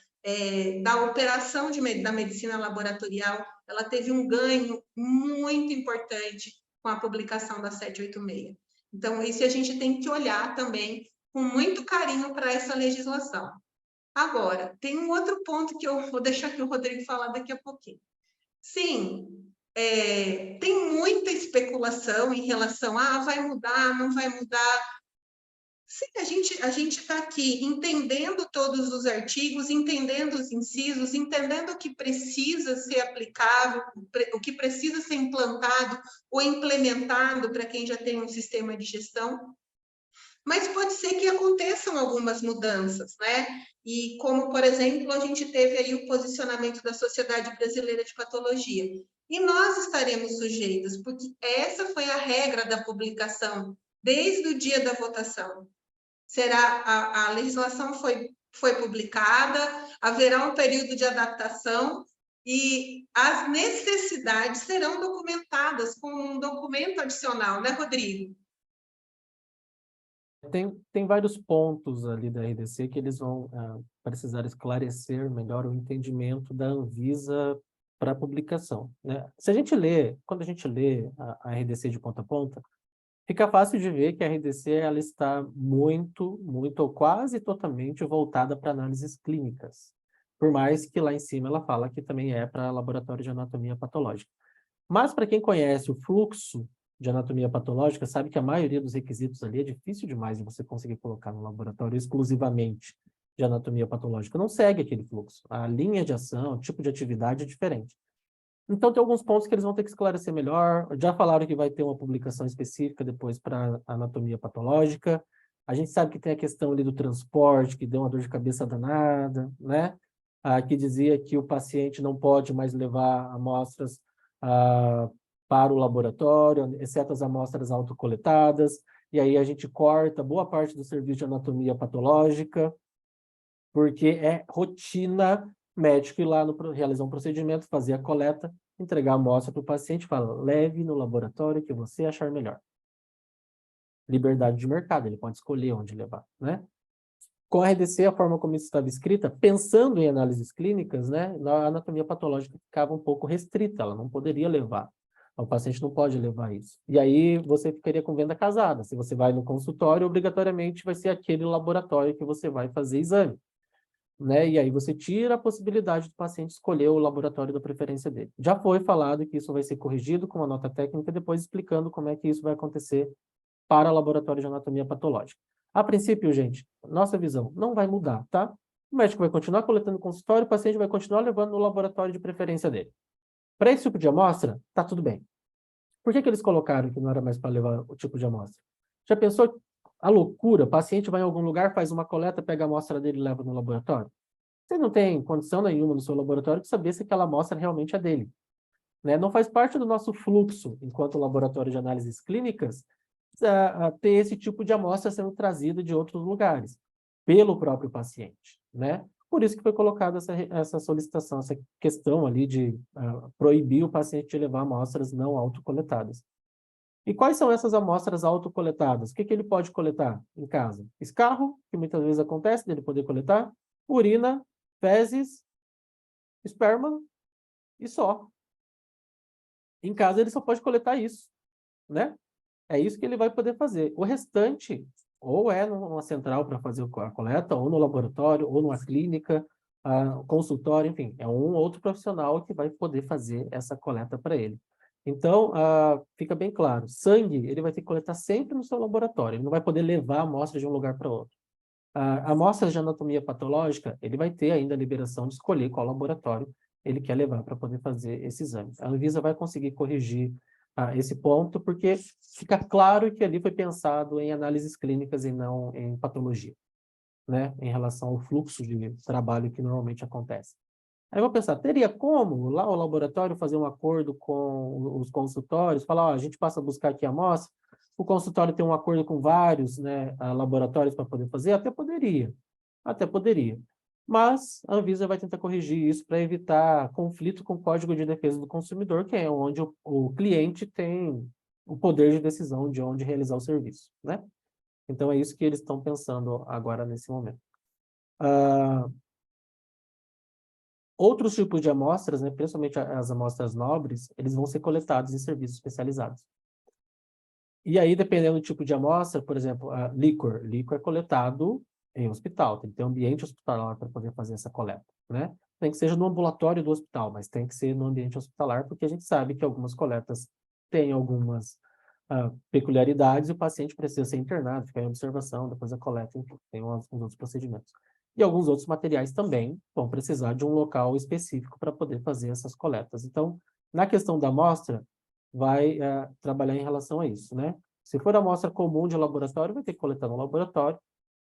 da operação da medicina laboratorial, ela teve um ganho muito importante com a publicação da 786. Então, isso a gente tem que olhar também com muito carinho para essa legislação. Agora, tem um outro ponto que eu vou deixar que o Rodrigo falar daqui a pouquinho. Sim, tem muita especulação em relação a vai mudar, não vai mudar. Sim, a gente está aqui entendendo todos os artigos, entendendo os incisos, entendendo o que precisa ser aplicável, o que precisa ser implantado ou implementado para quem já tem um sistema de gestão. Mas pode ser que aconteçam algumas mudanças, né? E como, por exemplo, a gente teve aí o posicionamento da Sociedade Brasileira de Patologia. E nós estaremos sujeitos, porque essa foi a regra da publicação desde o dia da votação. A legislação foi publicada, haverá um período de adaptação e as necessidades serão documentadas com um documento adicional, né, Rodrigo? Tem vários pontos ali da RDC que eles vão precisar esclarecer melhor o entendimento da Anvisa para publicação, né? Se a gente lê, quando a gente lê a RDC de ponta a ponta, fica fácil de ver que a RDC ela está muito ou quase totalmente voltada para análises clínicas, por mais que lá em cima ela fala que também é para laboratório de anatomia patológica. Mas para quem conhece o fluxo de anatomia patológica, sabe que a maioria dos requisitos ali é difícil demais de você conseguir colocar no laboratório exclusivamente de anatomia patológica. Não segue aquele fluxo. A linha de ação, o tipo de atividade é diferente. Então, tem alguns pontos que eles vão ter que esclarecer melhor. Já falaram que vai ter uma publicação específica depois para anatomia patológica. A gente sabe que tem a questão ali do transporte, que deu uma dor de cabeça danada, né? Que dizia que o paciente não pode mais levar amostras para o laboratório, exceto as amostras autocoletadas. E aí a gente corta boa parte do serviço de anatomia patológica, porque é rotina médico ir lá realizar um procedimento, fazer a coleta, entregar a amostra para o paciente, fala, leve no laboratório que você achar melhor. Liberdade de mercado, ele pode escolher onde levar, né? Com a RDC, a forma como isso estava escrita, pensando em análises clínicas, né, a anatomia patológica ficava um pouco restrita, ela não poderia levar. O paciente não pode levar isso. E aí você ficaria com venda casada. Se você vai no consultório, obrigatoriamente vai ser aquele laboratório que você vai fazer exame, né? E aí você tira a possibilidade do paciente escolher o laboratório da preferência dele. Já foi falado que isso vai ser corrigido com uma nota técnica, depois explicando como é que isso vai acontecer para laboratório de anatomia patológica. A princípio, gente, nossa visão não vai mudar, tá? O médico vai continuar coletando no consultório, o paciente vai continuar levando no laboratório de preferência dele. Para esse tipo de amostra, tá tudo bem. Por que eles colocaram que não era mais para levar o tipo de amostra? Já pensou a loucura? O paciente vai em algum lugar, faz uma coleta, pega a amostra dele e leva no laboratório? Você não tem condição nenhuma no seu laboratório de saber se aquela amostra realmente é dele, né? Não faz parte do nosso fluxo, enquanto laboratório de análises clínicas, ter esse tipo de amostra sendo trazida de outros lugares, pelo próprio paciente, né? Por isso que foi colocada essa solicitação, essa questão ali de proibir o paciente de levar amostras não autocoletadas. E quais são essas amostras autocoletadas? O que ele pode coletar em casa? Escarro, que muitas vezes acontece dele poder coletar, urina, fezes, esperma e só. Em casa ele só pode coletar isso, né? É isso que ele vai poder fazer. O restante, ou é numa central para fazer a coleta, ou no laboratório, ou numa clínica, consultório, enfim, é um outro profissional que vai poder fazer essa coleta para ele. Então, fica bem claro, sangue ele vai ter que coletar sempre no seu laboratório, ele não vai poder levar a amostra de um lugar para outro. Amostras de anatomia patológica, ele vai ter ainda a liberação de escolher qual laboratório ele quer levar para poder fazer esse exame. A Anvisa vai conseguir corrigir esse ponto, porque fica claro que ali foi pensado em análises clínicas e não em patologia, né? Em relação ao fluxo de trabalho que normalmente acontece. Aí eu vou pensar, teria como lá o laboratório fazer um acordo com os consultórios, falar, ó, a gente passa a buscar aqui a amostra, o consultório tem um acordo com vários, né, laboratórios para poder fazer? Até poderia. Mas a Anvisa vai tentar corrigir isso para evitar conflito com o Código de Defesa do Consumidor, que é onde o cliente tem o poder de decisão de onde realizar o serviço, né? Então é isso que eles estão pensando agora nesse momento. Outros tipos de amostras, né, principalmente as amostras nobres, eles vão ser coletados em serviços especializados. E aí, dependendo do tipo de amostra, por exemplo, líquor é coletado em hospital, tem que ter um ambiente hospitalar para poder fazer essa coleta, né? Nem que seja no ambulatório do hospital, mas tem que ser no ambiente hospitalar, porque a gente sabe que algumas coletas têm algumas peculiaridades e o paciente precisa ser internado, ficar em observação, depois da coleta, enfim, tem uns outros procedimentos. E alguns outros materiais também vão precisar de um local específico para poder fazer essas coletas. Então, na questão da amostra, vai trabalhar em relação a isso, né? Se for amostra comum de laboratório, vai ter que coletar no laboratório.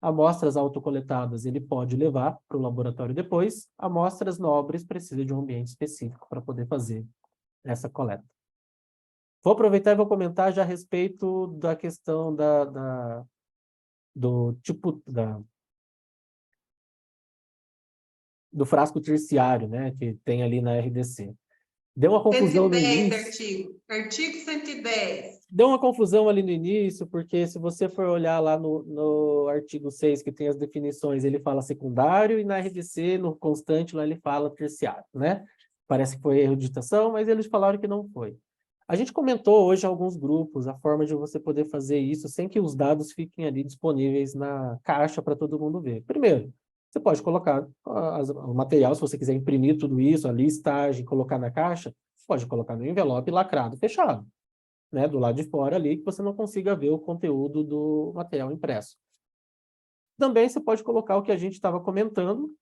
Amostras autocoletadas ele pode levar para o laboratório depois. Amostras nobres precisa de um ambiente específico para poder fazer essa coleta. Vou aproveitar e vou comentar já a respeito da questão do tipo do frasco terciário, né, que tem ali na RDC. Deu uma confusão no 110 início. artigo 110. Deu uma confusão ali no início, porque se você for olhar lá no artigo 6, que tem as definições, ele fala secundário, e na RDC, no constante, lá ele fala terciário, né? Parece que foi erro de digitação, mas eles falaram que não foi. A gente comentou hoje em alguns grupos a forma de você poder fazer isso sem que os dados fiquem ali disponíveis na caixa para todo mundo ver. Primeiro, você pode colocar o material, se você quiser imprimir tudo isso, a listagem, colocar na caixa, pode colocar no envelope lacrado, fechado, né, do lado de fora ali, que você não consiga ver o conteúdo do material impresso. Também você pode colocar o que a gente estava comentando,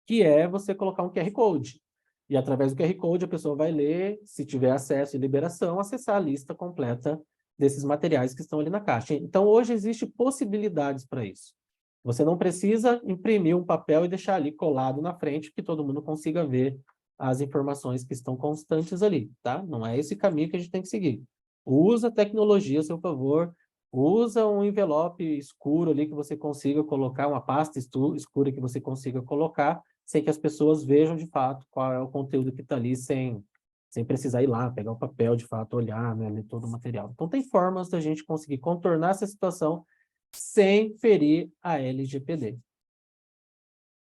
que é você colocar um QR Code. E através do QR Code a pessoa vai ler, se tiver acesso e liberação, acessar a lista completa desses materiais que estão ali na caixa. Então, hoje existe possibilidades para isso. Você não precisa imprimir um papel e deixar ali colado na frente, que todo mundo consiga ver as informações que estão constantes ali, tá? Não é esse caminho que a gente tem que seguir. Usa a tecnologia a seu favor, usa um envelope escuro ali que você consiga colocar, uma pasta escura que você consiga colocar, sem que as pessoas vejam de fato qual é o conteúdo que está ali, sem precisar ir lá, pegar o papel de fato, olhar, né, ler todo o material. Então, tem formas da gente conseguir contornar essa situação sem ferir a LGPD,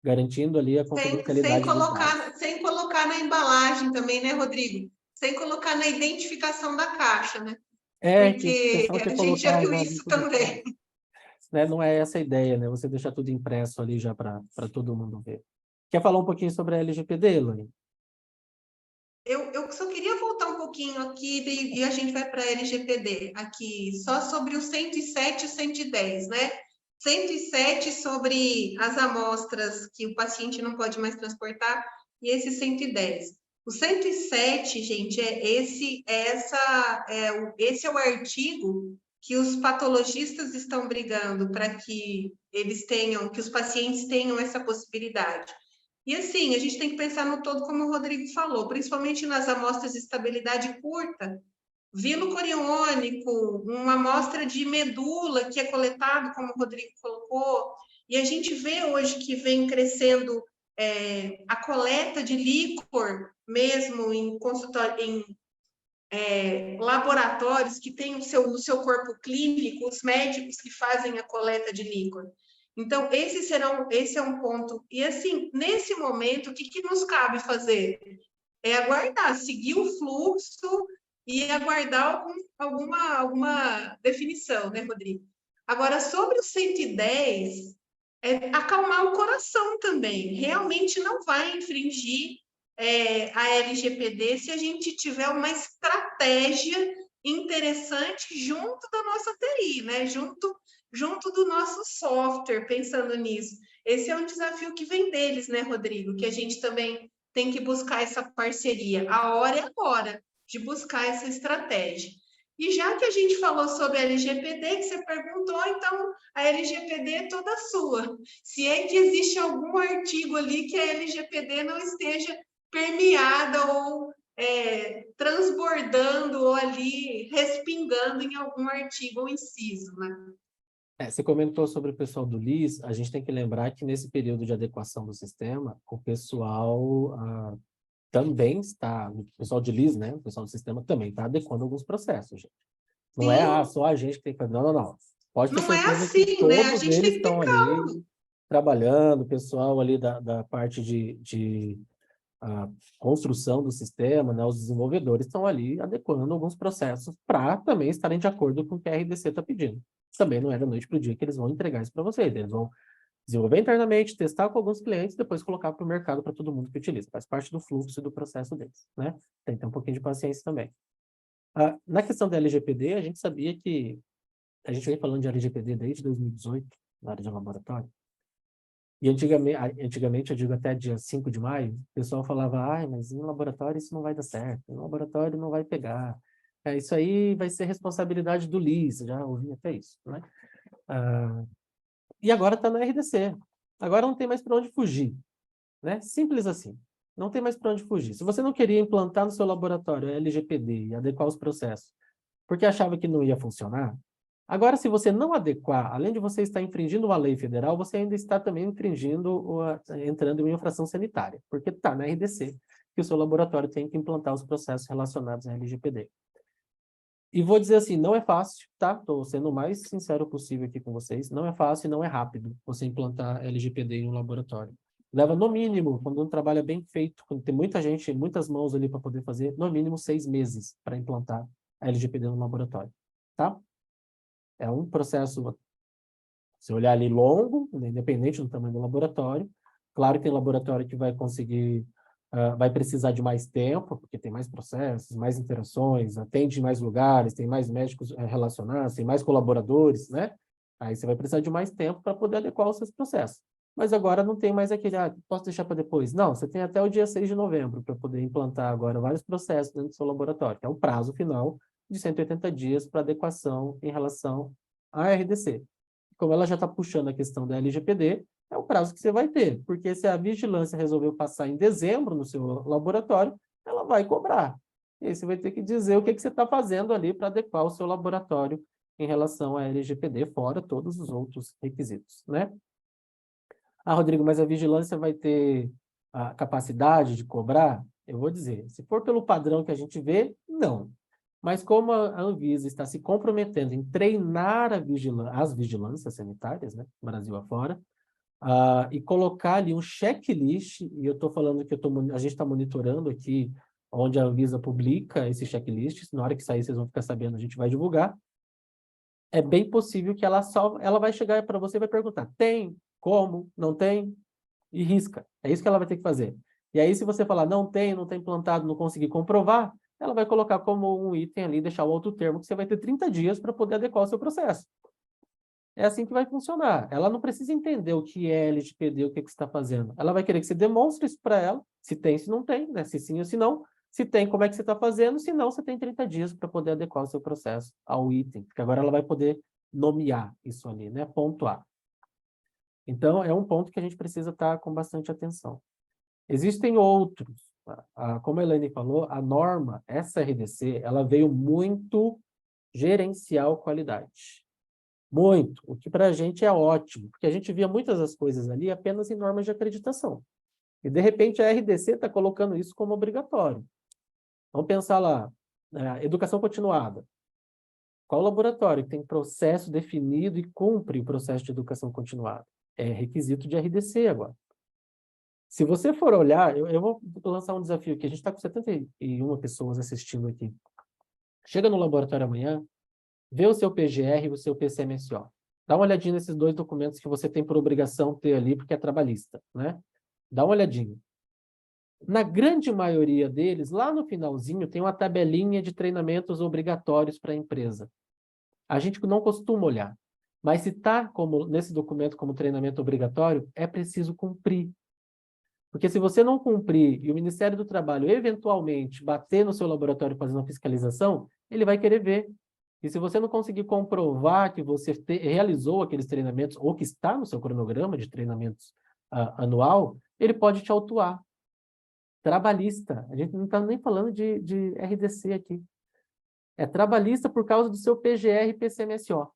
garantindo ali a confidencialidade dos dados. Sem colocar na embalagem também, né, Rodrigo? Sem colocar na identificação da caixa, né? Que a Porque intenção é a gente já colocar viu já ali isso tudo também. pronto, né? Não é essa a ideia, né? Você deixar tudo impresso ali já para todo mundo ver. Quer falar um pouquinho sobre a LGPD, Elaine? Eu só queria voltar um pouquinho aqui e a gente vai para a LGPD, aqui, só sobre o 107 e o 110, né? 107 sobre as amostras que o paciente não pode mais transportar e esse 110. O 107, gente, esse é o artigo que os patologistas estão brigando para que eles tenham, que os pacientes tenham essa possibilidade. E assim, a gente tem que pensar no todo, como o Rodrigo falou, principalmente nas amostras de estabilidade curta, vilo coriônico, uma amostra de medula que é coletado, como o Rodrigo colocou, e a gente vê hoje que vem crescendo a coleta de líquor mesmo em consultório, em laboratórios que têm no seu corpo clínico, os médicos que fazem a coleta de líquor. Então, esse é um ponto. E, assim, nesse momento, o que nos cabe fazer? É aguardar, seguir o fluxo e aguardar alguma definição, né, Rodrigo? Agora, sobre o 110, acalmar o coração também. Realmente não vai infringir a LGPD se a gente tiver uma estratégia interessante junto da nossa TI, né? Junto do nosso software, pensando nisso. Esse é um desafio que vem deles, né, Rodrigo? Que a gente também tem que buscar essa parceria. A hora é agora de buscar essa estratégia. E já que a gente falou sobre a LGPD, que você perguntou, então a LGPD é toda sua. Se é que existe algum artigo ali que a LGPD não esteja permeada ou transbordando ou ali respingando em algum artigo ou inciso, né? Você comentou sobre o pessoal do LIS, a gente tem que lembrar que nesse período de adequação do sistema, o pessoal também está, o pessoal de LIS, né, o pessoal do sistema também está adequando alguns processos, gente. Não é Sim, só a gente que tem que fazer, não. Pode ter não é certeza que assim, né? A todos gente eles tem que ter estão ali, calma. trabalhando, o pessoal ali da parte de construção do sistema, né, os desenvolvedores estão ali adequando alguns processos para também estarem de acordo com o que a RDC está pedindo. Também não é da noite para o dia que eles vão entregar isso para vocês, eles vão desenvolver internamente, testar com alguns clientes, depois colocar para o mercado para todo mundo que utiliza. Faz parte do fluxo e do processo deles, né? Tem que ter um pouquinho de paciência também. Na questão da LGPD, a gente sabia que a gente vem falando de LGPD desde 2018, na área de laboratório. E antigamente, eu digo até dia 5 de maio, o pessoal falava, mas em laboratório isso não vai dar certo, em laboratório não vai pegar. Isso aí vai ser responsabilidade do LIS, já ouvi até isso, né? E agora está na RDC. Agora não tem mais para onde fugir, né? Simples assim. Não tem mais para onde fugir. Se você não queria implantar no seu laboratório a LGPD e adequar os processos, porque achava que não ia funcionar, agora, se você não adequar, além de você estar infringindo uma lei federal, você ainda está também entrando em uma infração sanitária, porque está na RDC que o seu laboratório tem que implantar os processos relacionados à LGPD. E vou dizer assim, não é fácil, tá? Estou sendo o mais sincero possível aqui com vocês. Não é fácil e não é rápido você implantar LGPD em um laboratório. Leva, no mínimo, quando um trabalho é bem feito, quando tem muita gente, muitas mãos ali para poder fazer, no mínimo 6 meses para implantar a LGPD no laboratório, tá? É um processo, se olhar ali, longo, né, independente do tamanho do laboratório. Claro que tem laboratório que vai conseguir, vai precisar de mais tempo, porque tem mais processos, mais interações, atende em mais lugares, tem mais médicos relacionados, tem mais colaboradores, né? Aí você vai precisar de mais tempo para poder adequar os seus processos. Mas agora não tem mais aquele, posso deixar para depois? Não, você tem até o dia 6 de novembro para poder implantar agora vários processos dentro do seu laboratório, que é o prazo final de 180 dias para adequação em relação à RDC. Como ela já está puxando a questão da LGPD, é o prazo que você vai ter, porque se a vigilância resolveu passar em dezembro no seu laboratório, ela vai cobrar. E aí você vai ter que dizer o que você está fazendo ali para adequar o seu laboratório em relação à LGPD, fora todos os outros requisitos, né? Rodrigo, mas a vigilância vai ter a capacidade de cobrar? Eu vou dizer, se for pelo padrão que a gente vê, não. Mas como a Anvisa está se comprometendo em treinar as vigilâncias sanitárias, né, Brasil afora, e colocar ali um checklist, e eu estou falando que a gente está monitorando aqui onde a Anvisa publica esse checklist, na hora que sair vocês vão ficar sabendo, a gente vai divulgar, é bem possível que ela vai chegar para você e vai perguntar, tem? Como? Não tem? E risca. É isso que ela vai ter que fazer. E aí, se você falar, não tem implantado, não conseguir comprovar, ela vai colocar como um item ali, deixar o outro termo, que você vai ter 30 dias para poder adequar o seu processo. É assim que vai funcionar. Ela não precisa entender o que é LGPD, o que você está fazendo. Ela vai querer que você demonstre isso para ela, se tem, se não tem, né? Se sim ou se não. Se tem, como é que você está fazendo? Se não, você tem 30 dias para poder adequar o seu processo ao item. Porque agora ela vai poder nomear isso ali, né? Pontuar. Então, é um ponto que a gente precisa estar com bastante atenção. Existem outros. Como a Elaine falou, a norma, essa RDC, ela veio muito gerencial qualidade. Muito. O que para a gente é ótimo, porque a gente via muitas das coisas ali apenas em normas de acreditação. E, de repente, a RDC está colocando isso como obrigatório. Vamos pensar lá, educação continuada. Qual laboratório que tem processo definido e cumpre o processo de educação continuada? É requisito de RDC agora. Se você for olhar, eu vou lançar um desafio aqui. A gente está com 71 pessoas assistindo aqui. Chega no laboratório amanhã, vê o seu PGR e o seu PCMSO. Dá uma olhadinha nesses 2 documentos que você tem por obrigação ter ali, porque é trabalhista, né? Dá uma olhadinha. Na grande maioria deles, lá no finalzinho, tem uma tabelinha de treinamentos obrigatórios para a empresa. A gente não costuma olhar. Mas se está nesse documento como treinamento obrigatório, é preciso cumprir. Porque se você não cumprir e o Ministério do Trabalho eventualmente bater no seu laboratório fazendo uma fiscalização, ele vai querer ver. E se você não conseguir comprovar que você realizou aqueles treinamentos ou que está no seu cronograma de treinamentos anual, ele pode te autuar. Trabalhista. A gente não está nem falando de RDC aqui. É trabalhista por causa do seu PGR e PCMSO.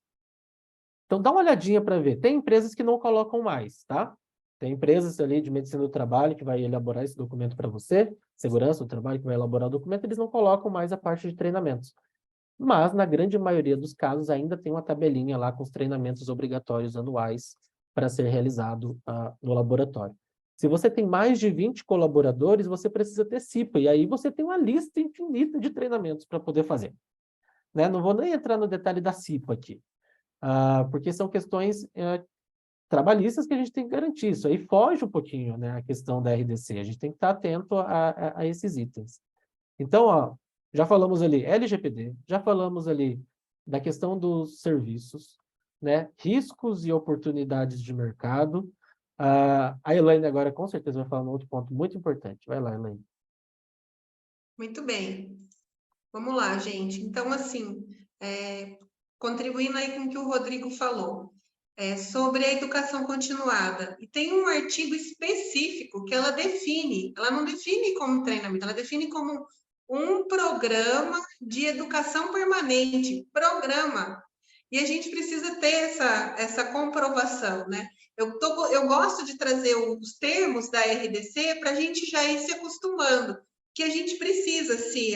Então, dá uma olhadinha para ver. Tem empresas que não colocam mais, tá? Tem empresas ali de medicina do trabalho que vai elaborar esse documento para você, segurança do trabalho que vai elaborar o documento, eles não colocam mais a parte de treinamentos. Mas, na grande maioria dos casos, ainda tem uma tabelinha lá com os treinamentos obrigatórios anuais para ser realizado no laboratório. Se você tem mais de 20 colaboradores, você precisa ter CIPA, e aí você tem uma lista infinita de treinamentos para poder fazer. Né? Não vou nem entrar no detalhe da CIPA aqui, porque são questões trabalhistas que a gente tem que garantir. Isso aí foge um pouquinho, né, a questão da RDC. A gente tem que estar atento a esses itens. Então, ó, já falamos ali LGPD, já falamos ali da questão dos serviços, né, riscos e oportunidades de mercado. A Elaine agora com certeza vai falar um outro ponto muito importante. Vai lá, Elaine. Muito bem. Vamos lá, gente. Então, assim, contribuindo aí com o que o Rodrigo falou, sobre a educação continuada. E tem um artigo específico que ela não define como treinamento, ela define como um programa de educação permanente, programa. E a gente precisa ter essa comprovação, né? Eu gosto de trazer os termos da RDC para a gente já ir se acostumando, que a gente precisa se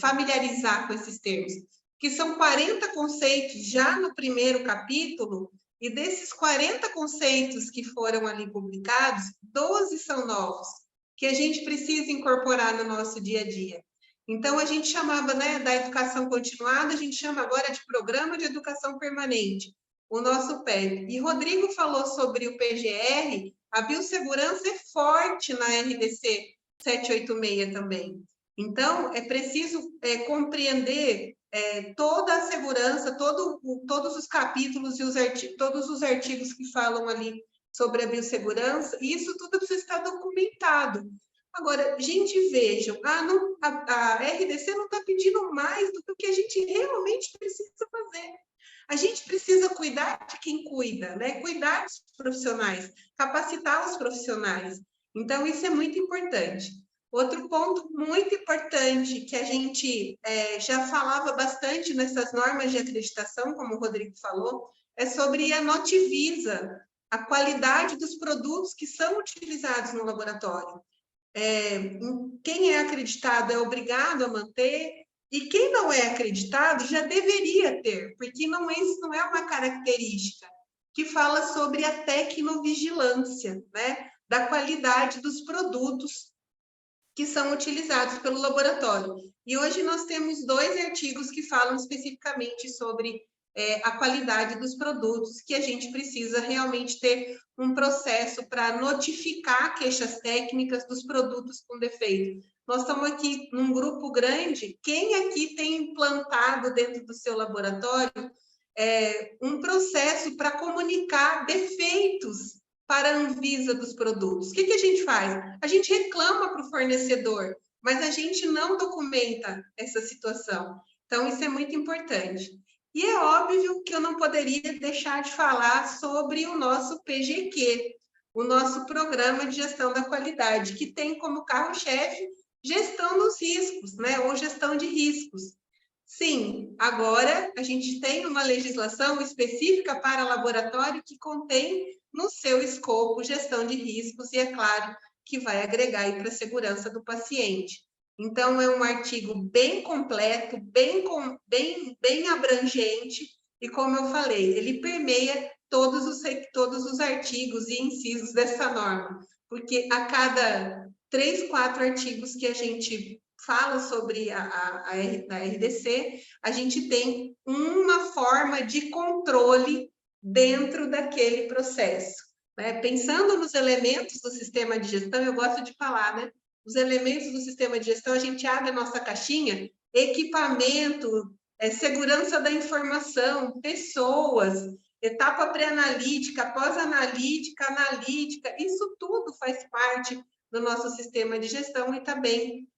familiarizar com esses termos, que são 40 conceitos já no primeiro capítulo, e desses 40 conceitos que foram ali publicados, 12 são novos, que a gente precisa incorporar no nosso dia a dia. Então, a gente chamava, né, da educação continuada, a gente chama agora de Programa de Educação Permanente, o nosso PEP. E Rodrigo falou sobre o PGR, a biossegurança é forte na RDC 786 também. Então, é preciso compreender toda a segurança, todos os capítulos e todos os artigos que falam ali sobre a biossegurança, e isso tudo precisa estar documentado. Agora, gente, vejam, a RDC não está pedindo mais do que a gente realmente precisa fazer. A gente precisa cuidar de quem cuida, né? Cuidar dos profissionais, capacitar os profissionais. Então, isso é muito importante. Outro ponto muito importante que a gente já falava bastante nessas normas de acreditação, como o Rodrigo falou, é sobre a Notivisa, a qualidade dos produtos que são utilizados no laboratório. Quem é acreditado é obrigado a manter, e quem não é acreditado já deveria ter, porque isso não é uma característica que fala sobre a tecnovigilância, né, da qualidade dos produtos que são utilizados pelo laboratório. E hoje nós temos 2 artigos que falam especificamente sobre a qualidade dos produtos, que a gente precisa realmente ter um processo para notificar queixas técnicas dos produtos com defeito. Nós estamos aqui num grupo grande. Quem aqui tem implantado dentro do seu laboratório um processo para comunicar defeitos para a Anvisa dos produtos? O que a gente faz? A gente reclama para o fornecedor, mas a gente não documenta essa situação. Então, isso é muito importante. E é óbvio que eu não poderia deixar de falar sobre o nosso PGQ, o nosso Programa de Gestão da Qualidade, que tem como carro-chefe gestão dos riscos, né? Ou gestão de riscos. Sim, agora a gente tem uma legislação específica para laboratório que contém no seu escopo gestão de riscos, e é claro que vai agregar aí para a segurança do paciente. Então, é um artigo bem completo, bem abrangente, e como eu falei, ele permeia todos os artigos e incisos dessa norma, porque a cada 3, 4 artigos que a gente fala sobre a RDC, a gente tem uma forma de controle dentro daquele processo. Né? Pensando nos elementos do sistema de gestão, eu gosto de falar, né? Os elementos do sistema de gestão, a gente abre a nossa caixinha, equipamento, segurança da informação, pessoas, etapa pré-analítica, pós-analítica, analítica, isso tudo faz parte do nosso sistema de gestão e também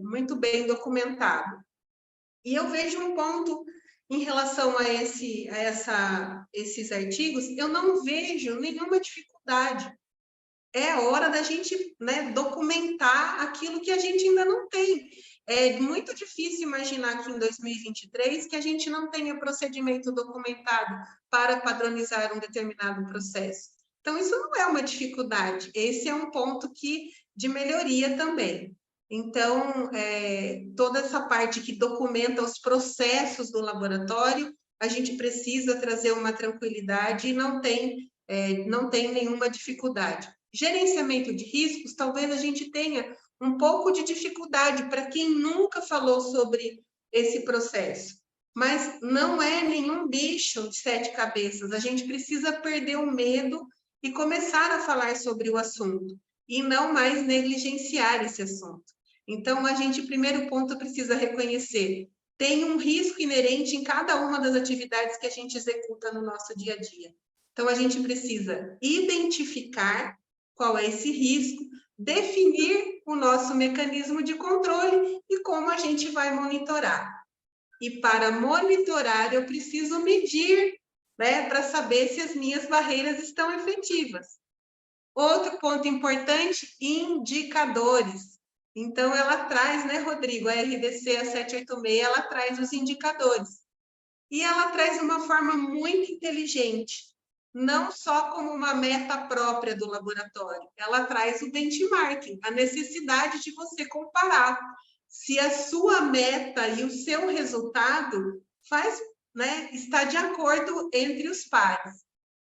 muito bem documentado. E eu vejo um ponto em relação a esses artigos, eu não vejo nenhuma dificuldade. É hora da gente, né, documentar aquilo que a gente ainda não tem. É muito difícil imaginar que em 2023 que a gente não tenha procedimento documentado para padronizar um determinado processo. Então, isso não é uma dificuldade. Esse é um ponto de melhoria também. Então, toda essa parte que documenta os processos do laboratório, a gente precisa trazer uma tranquilidade e não tem nenhuma dificuldade. Gerenciamento de riscos, talvez a gente tenha um pouco de dificuldade para quem nunca falou sobre esse processo. Mas não é nenhum bicho de 7 cabeças. A gente precisa perder o medo e começar a falar sobre o assunto e não mais negligenciar esse assunto. Então, a gente, primeiro ponto, precisa reconhecer: tem um risco inerente em cada uma das atividades que a gente executa no nosso dia a dia. Então, a gente precisa identificar qual é esse risco, definir o nosso mecanismo de controle e como a gente vai monitorar. E para monitorar, eu preciso medir, né, para saber se as minhas barreiras estão efetivas. Outro ponto importante, indicadores. Então, ela traz, né, Rodrigo, a RDC, a 786, ela traz os indicadores. E ela traz de uma forma muito inteligente, não só como uma meta própria do laboratório, ela traz o benchmarking, a necessidade de você comparar se a sua meta e o seu resultado está de acordo entre os pares.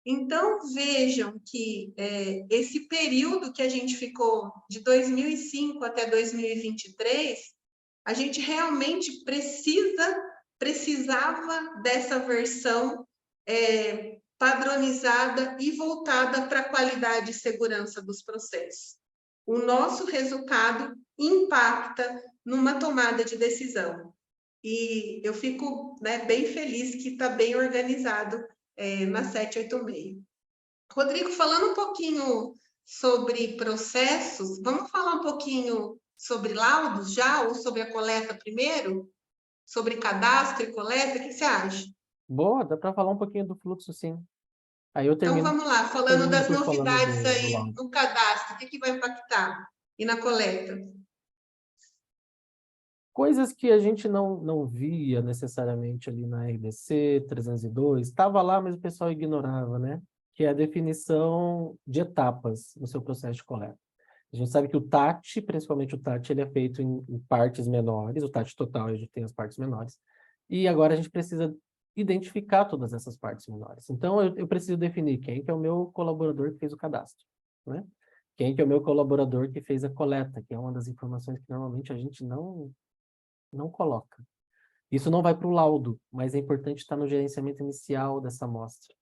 Então, vejam que esse período que a gente ficou de 2005 até 2023, a gente realmente precisava dessa versão padronizada e voltada para a qualidade e segurança dos processos. O nosso resultado impacta numa tomada de decisão. E eu fico, né, bem feliz que está bem organizado na 786. Rodrigo, falando um pouquinho sobre processos, vamos falar um pouquinho sobre laudos já, ou sobre a coleta primeiro? Sobre cadastro e coleta, o que você acha? Boa, dá para falar um pouquinho do fluxo, sim. Aí eu Então, termino, vamos lá, falando termino das depois falando novidades do aí laudo. no cadastro, o que vai impactar? E na coleta? Coisas que a gente não via necessariamente ali na RDC 302, estava lá, mas o pessoal ignorava, né? Que é a definição de etapas no seu processo de coleta. A gente sabe que o TAT, principalmente o TAT, ele é feito em partes menores, o TAT total, a gente tem as partes menores, e agora a gente precisa identificar todas essas partes menores. Então, eu preciso definir quem que é o meu colaborador que fez o cadastro, né? Quem que é o meu colaborador que fez a coleta, que é uma das informações que normalmente a gente não coloca. Isso não vai para o laudo, mas é importante estar no gerenciamento inicial dessa amostra.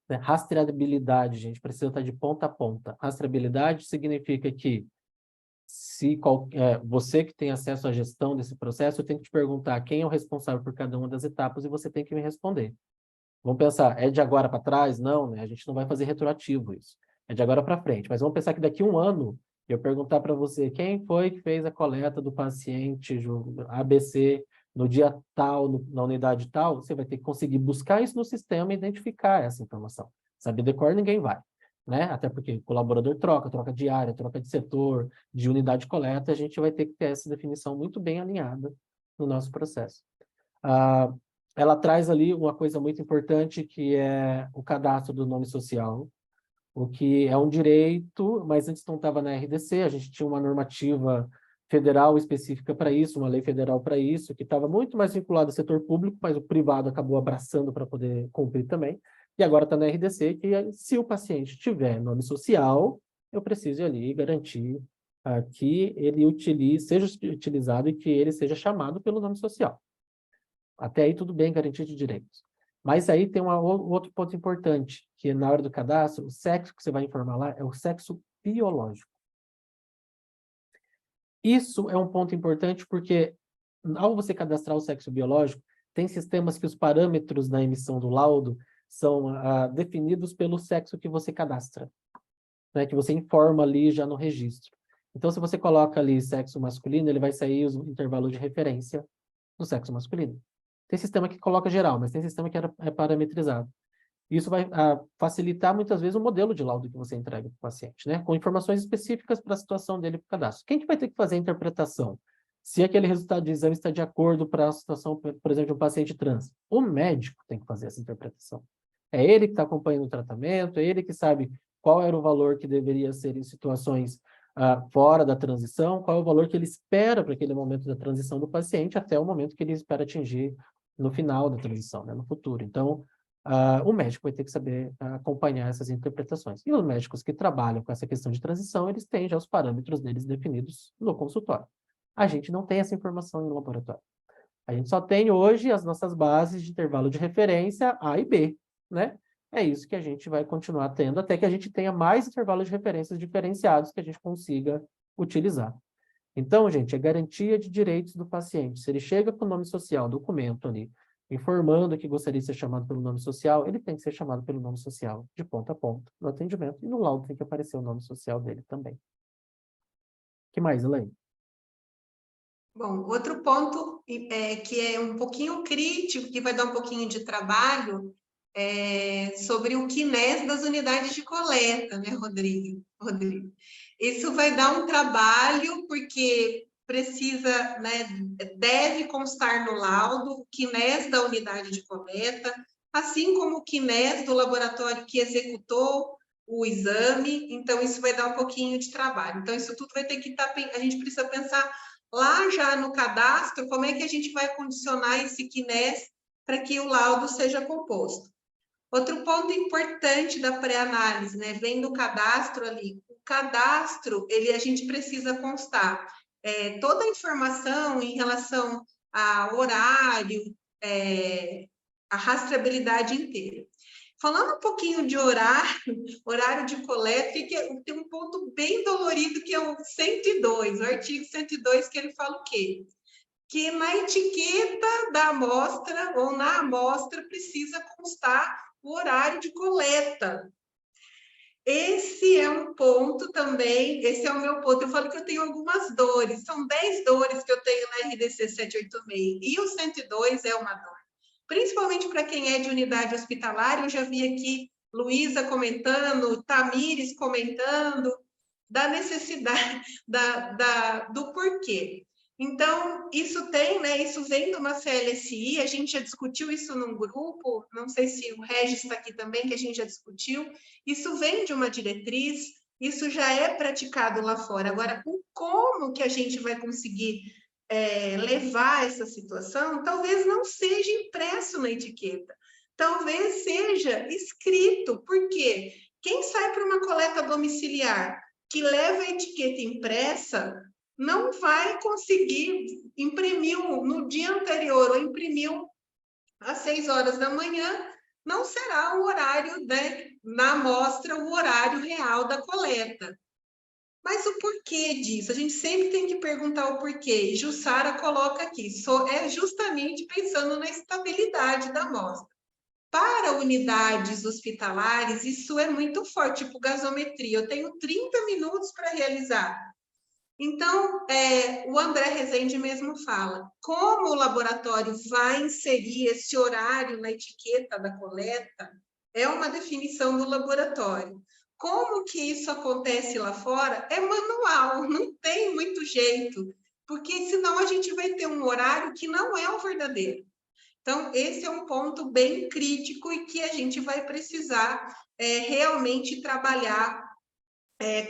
Né? Rastreabilidade, gente, precisa estar de ponta a ponta. Rastreabilidade significa que se você que tem acesso à gestão desse processo, eu tenho que te perguntar quem é o responsável por cada uma das etapas e você tem que me responder. Vamos pensar, é de agora para trás? Não, né? A gente não vai fazer retroativo isso. É de agora para frente. Mas vamos pensar que daqui a um ano eu perguntar para você quem foi que fez a coleta do paciente ABC no dia tal, na unidade tal, você vai ter que conseguir buscar isso no sistema e identificar essa informação. Saber de cor ninguém vai, né? Até porque o colaborador troca de área, troca de setor, de unidade de coleta, a gente vai ter que ter essa definição muito bem alinhada no nosso processo. Ela traz ali uma coisa muito importante, que é o cadastro do nome social, o que é um direito, mas antes não estava na RDC, a gente tinha uma normativa federal específica para isso, uma lei federal para isso, que estava muito mais vinculada ao setor público, mas o privado acabou abraçando para poder cumprir também, e agora está na RDC, que se o paciente tiver nome social, eu preciso ali garantir que ele seja utilizado e que ele seja chamado pelo nome social. Até aí tudo bem, garantia de direitos. Mas aí tem outro ponto importante, que na hora do cadastro, o sexo que você vai informar lá é o sexo biológico. Isso é um ponto importante porque, ao você cadastrar o sexo biológico, tem sistemas que os parâmetros da emissão do laudo são definidos pelo sexo que você cadastra, né, que você informa ali já no registro. Então, se você coloca ali sexo masculino, ele vai sair os intervalos de referência do sexo masculino. Tem sistema que coloca geral, mas tem sistema que é parametrizado. Isso vai facilitar, muitas vezes, o modelo de laudo que você entrega para o paciente, né? Com informações específicas para a situação dele para o cadastro. Quem que vai ter que fazer a interpretação? Se aquele resultado de exame está de acordo para a situação, por exemplo, de um paciente trans. O médico tem que fazer essa interpretação. É ele que está acompanhando o tratamento, é ele que sabe qual era o valor que deveria ser em situações fora da transição, qual é o valor que ele espera para aquele momento da transição do paciente, até o momento que ele espera atingir no final da transição, né, no futuro. Então, o médico vai ter que saber acompanhar essas interpretações. E os médicos que trabalham com essa questão de transição, eles têm já os parâmetros deles definidos no consultório. A gente não tem essa informação no laboratório. A gente só tem hoje as nossas bases de intervalo de referência A e B, né? É isso que a gente vai continuar tendo até que a gente tenha mais intervalos de referências diferenciados que a gente consiga utilizar. Então, gente, é garantia de direitos do paciente. Se ele chega com o nome social, documento ali, informando que gostaria de ser chamado pelo nome social, ele tem que ser chamado pelo nome social, de ponta a ponta, no atendimento. E no laudo tem que aparecer o nome social dele também. O que mais, Elaine? Bom, outro ponto que é um pouquinho crítico, que vai dar um pouquinho de trabalho, é sobre o QNES das unidades de coleta, né, Rodrigo? Isso vai dar um trabalho, porque precisa, né, deve constar no laudo o QNES da unidade de coleta, assim como o QNES do laboratório que executou o exame, então isso vai dar um pouquinho de trabalho. Então, isso tudo vai ter que estar, a gente precisa pensar lá já no cadastro, como é que a gente vai condicionar esse QNES para que o laudo seja composto. Outro ponto importante da pré-análise, né, vem do cadastro ali. O cadastro, a gente precisa constar toda a informação em relação a horário, a rastreabilidade inteira. Falando um pouquinho de horário de coleta, tem um ponto bem dolorido que é o 102, o artigo 102, que ele fala o quê? Que na etiqueta da amostra ou na amostra precisa constar o horário de coleta. Esse é um ponto também, esse é o meu ponto. Eu falo que eu tenho algumas dores, são 10 dores que eu tenho na RDC 786, e o 102 é uma dor. Principalmente para quem é de unidade hospitalar, eu já vi aqui Luísa comentando, Tamires comentando, da necessidade, do porquê. Então, isso tem, né? Isso vem de uma CLSI, a gente já discutiu isso num grupo, não sei se o Regis está aqui também, que a gente já discutiu. Isso vem de uma diretriz, isso já é praticado lá fora. Agora, o como que a gente vai conseguir levar essa situação, talvez não seja impresso na etiqueta, talvez seja escrito, porque quem sai para uma coleta domiciliar que leva a etiqueta impressa não vai conseguir imprimir no dia anterior ou imprimiu às 6 horas da manhã, não será o horário, né, na amostra, o horário real da coleta. Mas o porquê disso? A gente sempre tem que perguntar o porquê. E Jussara coloca aqui, é justamente pensando na estabilidade da amostra. Para unidades hospitalares, isso é muito forte, tipo gasometria. Eu tenho 30 minutos para realizar. Então, o André Rezende mesmo fala, como o laboratório vai inserir esse horário na etiqueta da coleta, é uma definição do laboratório. Como que isso acontece lá fora? É manual, não tem muito jeito, porque senão a gente vai ter um horário que não é o verdadeiro. Então, esse é um ponto bem crítico e que a gente vai precisar realmente trabalhar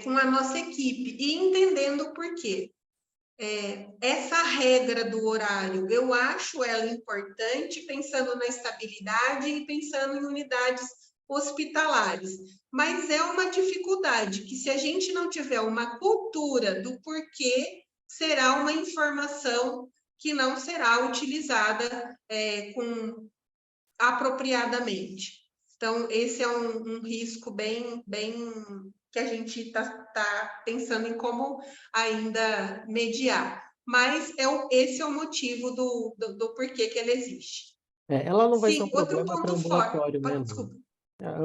com a nossa equipe e entendendo o porquê. Essa regra do horário, eu acho ela importante, pensando na estabilidade e pensando em unidades hospitalares, mas é uma dificuldade que, se a gente não tiver uma cultura do porquê, será uma informação que não será utilizada apropriadamente. Então, esse é um risco bem que a gente está pensando em como ainda mediar. Mas esse é o motivo do porquê que ele existe. Ela não vai ser um Sim, outro problema para ponto forte. ambulatório, né, Desculpa.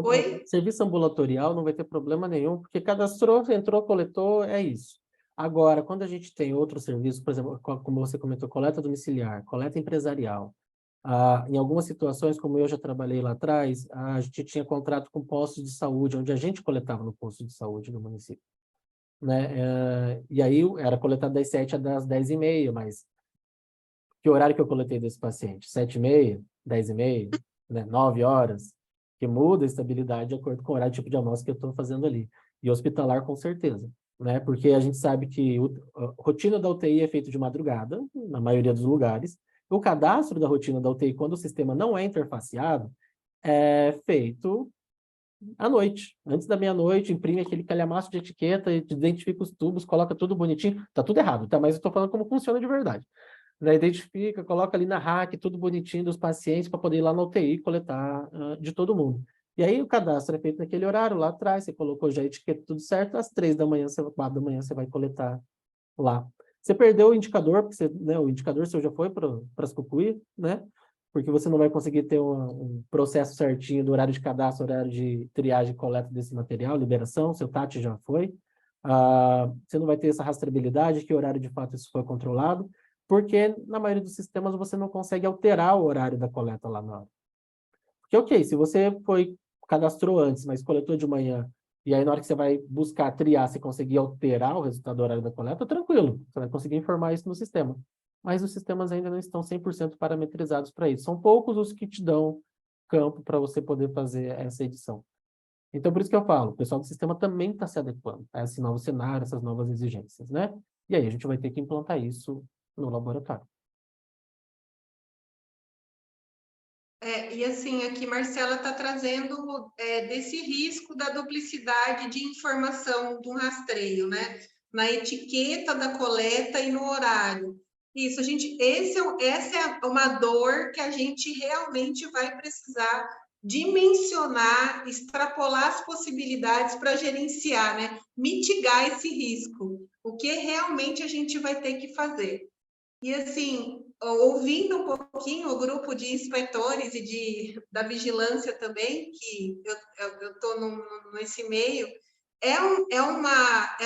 O Oi? serviço ambulatorial não vai ter problema nenhum, porque cadastrou, entrou, coletou, é isso. Agora, quando a gente tem outro serviço, por exemplo, como você comentou, coleta domiciliar, coleta empresarial, em algumas situações, como eu já trabalhei lá atrás, a gente tinha contrato com postos de saúde, onde a gente coletava no posto de saúde do município, né? E aí era coletado das 7 às 10h30, mas que horário que eu coletei desse paciente? 7h30, 10h30, né? 9 horas, que muda a estabilidade de acordo com o horário, tipo de amostra que eu estou fazendo ali. E hospitalar, com certeza, né? Porque a gente sabe que a rotina da UTI é feita de madrugada, na maioria dos lugares, O cadastro da rotina da UTI, quando o sistema não é interfaceado, é feito à noite, antes da meia-noite, imprime aquele calhamaço de etiqueta, identifica os tubos, coloca tudo bonitinho. Tá tudo errado, tá? Mas eu estou falando como funciona de verdade. Né? Identifica, coloca ali na rack, tudo bonitinho dos pacientes para poder ir lá na UTI coletar de todo mundo. E aí o cadastro é feito naquele horário lá atrás, você colocou já a etiqueta tudo certo, às 3 da manhã, 4 da manhã você vai coletar lá. Você perdeu o indicador, porque você, né, o indicador seu já foi para as cucuí, né? Porque você não vai conseguir ter um processo certinho do horário de cadastro, horário de triagem e coleta desse material, liberação, seu TAT já foi. Você não vai ter essa rastreabilidade, que horário de fato isso foi controlado, porque na maioria dos sistemas você não consegue alterar o horário da coleta lá na hora. Porque, ok, se você cadastrou antes, mas coletou de manhã, e aí na hora que você vai buscar triar, você conseguir alterar o resultado do horário da coleta, tranquilo, você vai conseguir informar isso no sistema. Mas os sistemas ainda não estão 100% parametrizados para isso. São poucos os que te dão campo para você poder fazer essa edição. Então, por isso que eu falo, o pessoal do sistema também está se adequando a esse novo cenário, essas novas exigências, né? E aí a gente vai ter que implantar isso no laboratório. E assim, aqui Marcela está trazendo desse risco da duplicidade de informação do rastreio, né? Na etiqueta da coleta e no horário. Isso, essa é uma dor que a gente realmente vai precisar dimensionar, extrapolar as possibilidades para gerenciar, né? Mitigar esse risco. O que realmente a gente vai ter que fazer. E assim, ouvindo um pouquinho o grupo de inspetores e da vigilância também, que eu estou nesse meio, é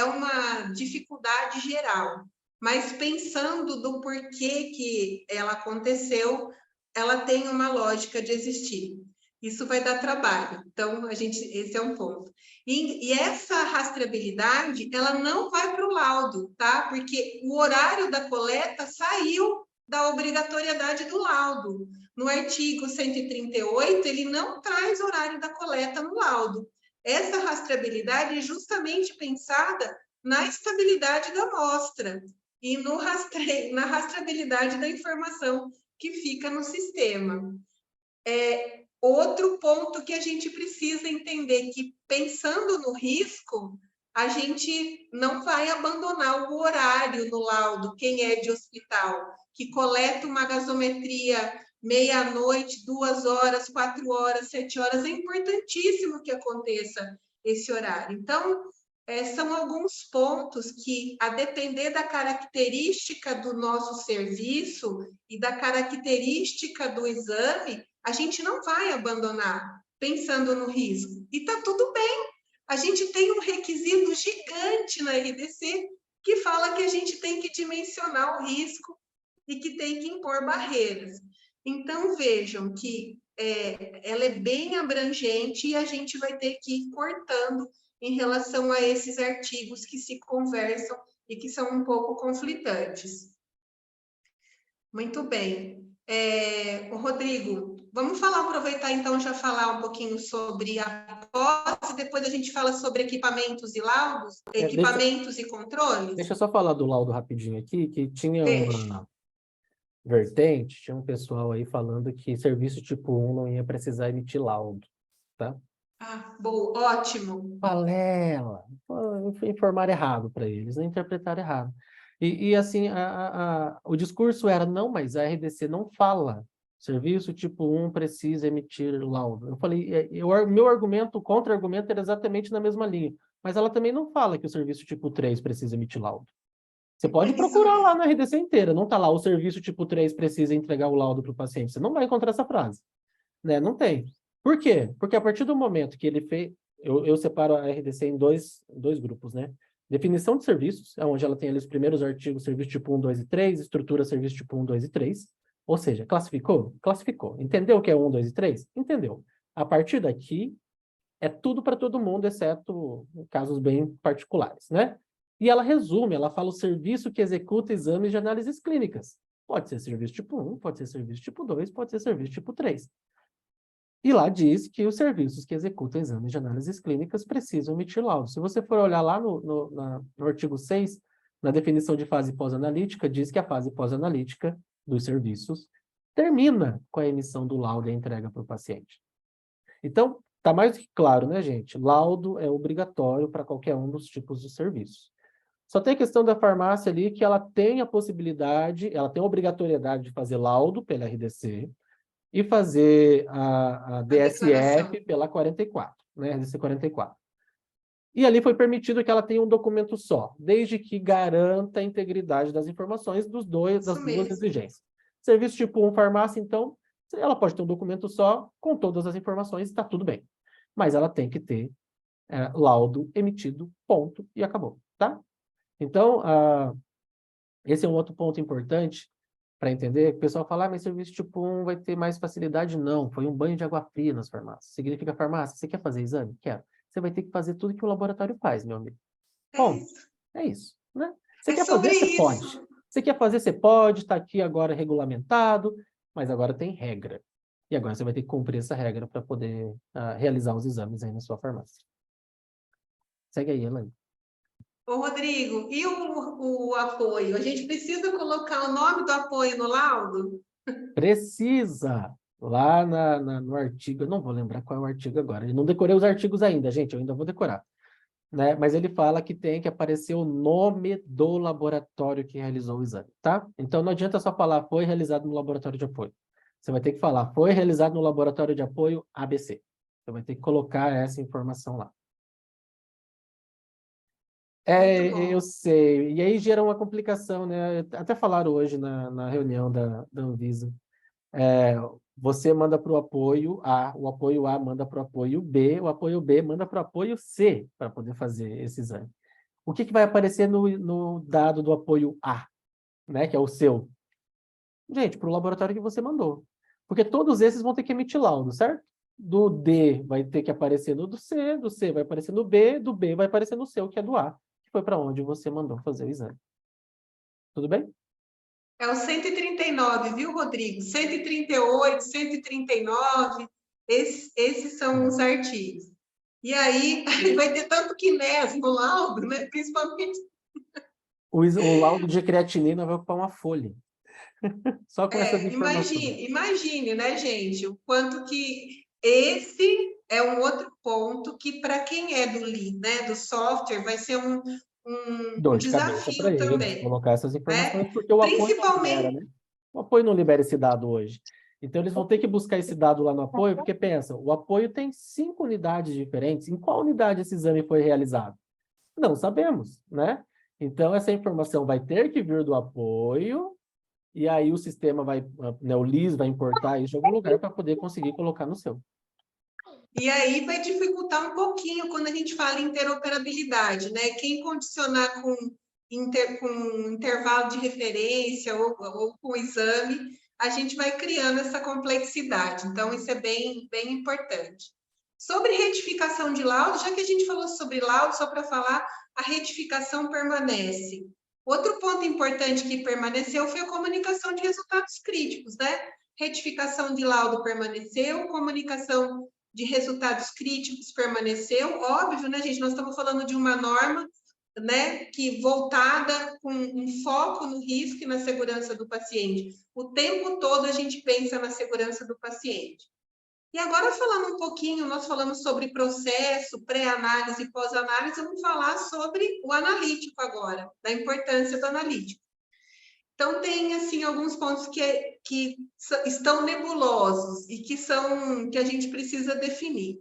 uma dificuldade geral. Mas pensando do porquê que ela aconteceu, ela tem uma lógica de existir. Isso vai dar trabalho. Então, esse é um ponto. E essa rastreabilidade, ela não vai para o laudo, tá? Porque o horário da coleta saiu da obrigatoriedade do laudo. No artigo 138, ele não traz horário da coleta no laudo. Essa rastreabilidade é justamente pensada na estabilidade da amostra e na rastreabilidade da informação que fica no sistema. Outro ponto que a gente precisa entender que, pensando no risco, a gente não vai abandonar o horário no laudo, quem é de hospital, que coleta uma gasometria meia-noite, 2 horas, 4 horas, 7 horas, é importantíssimo que aconteça esse horário. Então, são alguns pontos que, a depender da característica do nosso serviço e da característica do exame, a gente não vai abandonar pensando no risco. E está tudo bem. A gente tem um requisito gigante na RDC que fala que a gente tem que dimensionar o risco e que tem que impor barreiras. Então, vejam que ela é bem abrangente e a gente vai ter que ir cortando em relação a esses artigos que se conversam e que são um pouco conflitantes. Muito bem. Rodrigo, vamos aproveitar então já falar um pouquinho sobre a posse, depois a gente fala sobre equipamentos e laudos, equipamentos e controles? Deixa eu só falar do laudo rapidinho aqui, que tinha uma vertente, tinha um pessoal aí falando que serviço tipo 1 não ia precisar emitir laudo, tá? Bom, ótimo. Balela! Informaram errado para eles, não interpretaram errado. E assim, o discurso era, não, mas a RDC não fala. Serviço tipo 1 precisa emitir laudo. Eu falei, meu argumento, o contra-argumento era exatamente na mesma linha. Mas ela também não fala que o serviço tipo 3 precisa emitir laudo. Você pode procurar lá na RDC inteira, não está lá, o serviço tipo 3 precisa entregar o laudo para o paciente. Você não vai encontrar essa frase. Né? Não tem. Por quê? Porque a partir do momento que ele fez... Eu separo a RDC em dois grupos, né? Definição de serviços, onde ela tem ali os primeiros artigos, serviço tipo 1, 2 e 3, estrutura, serviço tipo 1, 2 e 3. Ou seja, classificou? Classificou. Entendeu o que é 1, 2 e 3? Entendeu. A partir daqui, é tudo para todo mundo, exceto casos bem particulares, né? E ela resume, ela fala o serviço que executa exames de análises clínicas. Pode ser serviço tipo 1, pode ser serviço tipo 2, pode ser serviço tipo 3. E lá diz que os serviços que executam exames de análises clínicas precisam emitir laudo. Se você for olhar lá no artigo 6, na definição de fase pós-analítica, diz que a fase pós-analítica dos serviços termina com a emissão do laudo e a entrega para o paciente. Então, está mais do que claro, né, gente? Laudo é obrigatório para qualquer um dos tipos de serviços. Só tem a questão da farmácia ali que ela tem a possibilidade, ela tem a obrigatoriedade de fazer laudo pela RDC e fazer a DSF pela 44, né, RDC 44. E ali foi permitido que ela tenha um documento só, desde que garanta a integridade das informações das duas exigências. Serviço tipo 1 farmácia, então, ela pode ter um documento só com todas as informações, está tudo bem. Mas ela tem que ter laudo emitido, ponto, e acabou, tá? Então, esse é um outro ponto importante para entender. O pessoal fala, mas serviço tipo 1 vai ter mais facilidade. Não, foi um banho de água fria nas farmácias. Significa farmácia, você quer fazer exame? Quero. Você vai ter que fazer tudo que o laboratório faz, meu amigo. Bom, é isso, né? Você quer fazer, você pode. Você quer fazer, você pode, está aqui agora regulamentado, mas agora tem regra. E agora você vai ter que cumprir essa regra para poder realizar os exames aí na sua farmácia. Segue aí, Elaine. Ô, Rodrigo, e o apoio? A gente precisa colocar o nome do apoio no laudo? Precisa. Lá no artigo, eu não vou lembrar qual é o artigo agora. Eu não decorei os artigos ainda, gente, eu ainda vou decorar. Né? Mas ele fala que tem que aparecer o nome do laboratório que realizou o exame, tá? Então não adianta só falar foi realizado no laboratório de apoio. Você vai ter que falar foi realizado no laboratório de apoio ABC. Você vai ter que colocar essa informação lá. Eu sei. E aí gera uma complicação, né? Até falaram hoje na reunião da Anvisa. Você manda para o apoio A manda para o apoio B manda para o apoio C para poder fazer esse exame. O que vai aparecer no dado do apoio A, né, que é o seu? Gente, para o laboratório que você mandou. Porque todos esses vão ter que emitir laudo, certo? Do D vai ter que aparecer no do C vai aparecer no B, do B vai aparecer no seu, que é do A, que foi para onde você mandou fazer o exame. Tudo bem? É o 139, viu, Rodrigo? 138, 139, esses são os artigos. E aí, vai ter tanto quinés no laudo, né? Principalmente. O laudo de creatinina vai ocupar uma folha. Só com essas informações. Imagine, né, gente? O quanto que esse é um outro ponto que, para quem é do lead, né, do software, vai ser um Dor de cabeça para desafio eles também, colocar essas informações, né? porque o apoio não libera, Principalmente. né? O apoio não libera esse dado hoje. Então, eles vão ter que buscar esse dado lá no apoio, porque pensa, o apoio tem 5 unidades diferentes. Em qual unidade esse exame foi realizado? Não sabemos, né? Então, essa informação vai ter que vir do apoio, e aí o sistema vai, né, o LIS vai importar isso de algum lugar para poder conseguir colocar no seu. E aí vai dificultar um pouquinho quando a gente fala em interoperabilidade, né? Quem condicionar com intervalo de referência ou com exame, a gente vai criando essa complexidade. Então, isso é bem, bem importante. Sobre retificação de laudo, já que a gente falou sobre laudo, só para falar, a retificação permanece. Outro ponto importante que permaneceu foi a comunicação de resultados críticos, né? Retificação de laudo permaneceu, comunicação de resultados críticos permaneceu, óbvio, né, gente? Nós estamos falando de uma norma, né, que voltada com um foco no risco e na segurança do paciente. O tempo todo a gente pensa na segurança do paciente. E agora, falando um pouquinho, nós falamos sobre processo, pré-análise e pós-análise, vamos falar sobre o analítico agora, da importância do analítico. Então, tem assim, alguns pontos que estão nebulosos e que a gente precisa definir.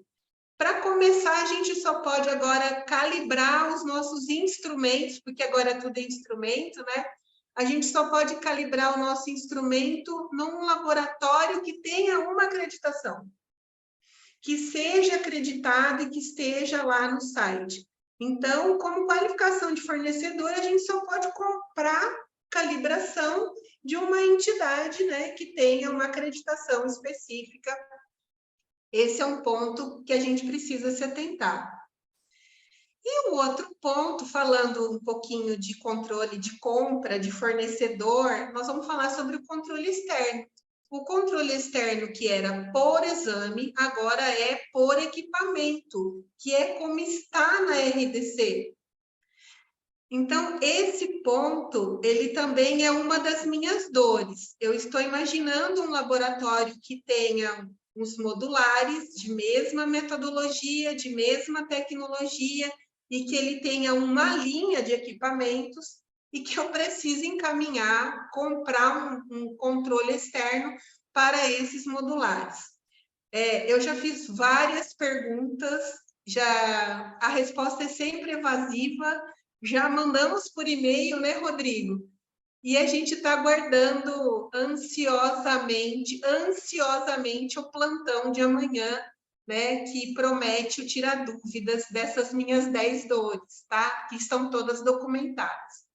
Para começar, a gente só pode agora calibrar os nossos instrumentos, porque agora tudo é instrumento, né? A gente só pode calibrar o nosso instrumento num laboratório que tenha uma acreditação, que seja acreditado e que esteja lá no site. Então, como qualificação de fornecedor, a gente só pode comprar calibração de uma entidade, né, que tenha uma acreditação específica. Esse é um ponto que a gente precisa se atentar. E o outro ponto, falando um pouquinho de controle de compra, de fornecedor, nós vamos falar sobre o controle externo. O controle externo, que era por exame, agora é por equipamento, que é como está na RDC. Então, esse ponto, ele também é uma das minhas dores. Eu estou imaginando um laboratório que tenha os modulares de mesma metodologia, de mesma tecnologia, e que ele tenha uma linha de equipamentos e que eu precise encaminhar, comprar um controle externo para esses modulares. Eu já fiz várias perguntas, já a resposta é sempre evasiva, já mandamos por e-mail, né, Rodrigo? E a gente está aguardando ansiosamente o plantão de amanhã, né, que promete o tirar dúvidas dessas minhas 10 dores, tá? Que estão todas documentadas.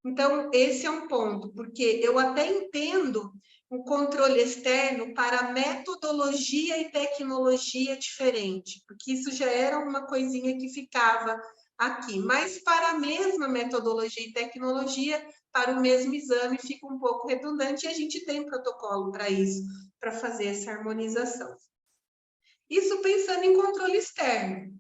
Então, esse é um ponto, porque eu até entendo o controle externo para metodologia e tecnologia diferente, porque isso já era uma coisinha que ficava aqui, mas para a mesma metodologia e tecnologia, para o mesmo exame, fica um pouco redundante e a gente tem protocolo para isso, para fazer essa harmonização. Isso pensando em controle externo.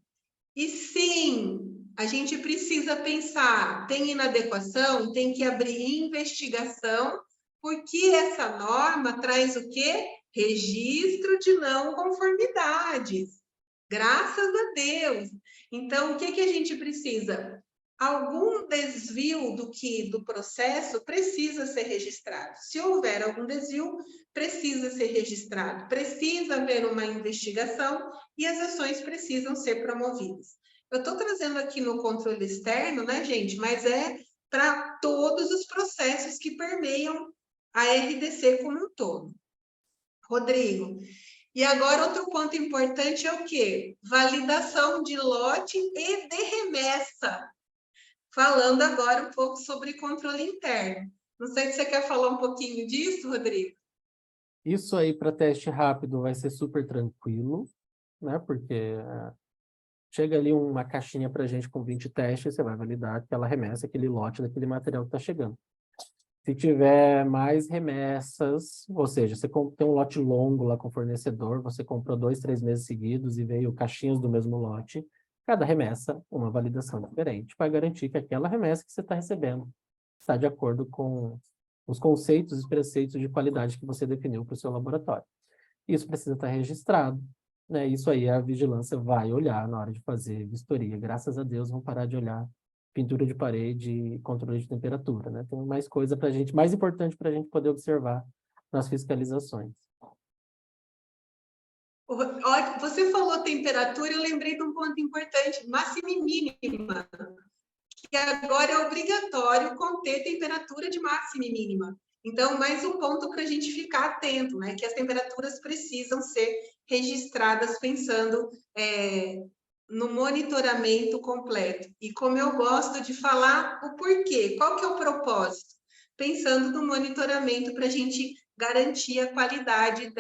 E sim, a gente precisa pensar, tem inadequação, tem que abrir investigação, porque essa norma traz o quê? Registro de não conformidades. Graças a Deus. Então, o que que a gente precisa? Algum desvio do processo precisa ser registrado. Se houver algum desvio, precisa ser registrado, precisa haver uma investigação e as ações precisam ser promovidas. Eu estou trazendo aqui no controle externo, né, gente? Mas é para todos os processos que permeiam a RDC como um todo. Rodrigo, e agora outro ponto importante é o quê? Validação de lote e de remessa. Falando agora um pouco sobre controle interno. Não sei se você quer falar um pouquinho disso, Rodrigo. Isso aí para teste rápido vai ser super tranquilo, né? Porque chega ali uma caixinha para a gente com 20 testes, você vai validar aquela remessa, aquele lote daquele material que está chegando. Se tiver mais remessas, ou seja, você tem um lote longo lá com o fornecedor, você comprou 2, 3 meses seguidos e veio caixinhas do mesmo lote, cada remessa uma validação diferente, para garantir que aquela remessa que você está recebendo está de acordo com os conceitos e preceitos de qualidade que você definiu para o seu laboratório. Isso precisa estar registrado, né? Isso aí a vigilância vai olhar na hora de fazer vistoria. Graças a Deus vão parar de olhar pintura de parede e controle de temperatura, né? Tem mais coisa para a gente, mais importante para a gente poder observar nas fiscalizações. Você falou temperatura, eu lembrei de um ponto importante, máxima e mínima, que agora é obrigatório conter temperatura de máxima e mínima. Então, mais um ponto para a gente ficar atento, né? Que as temperaturas precisam ser registradas pensando no monitoramento completo. E como eu gosto de falar, o porquê, qual que é o propósito? Pensando no monitoramento para a gente garantir a qualidade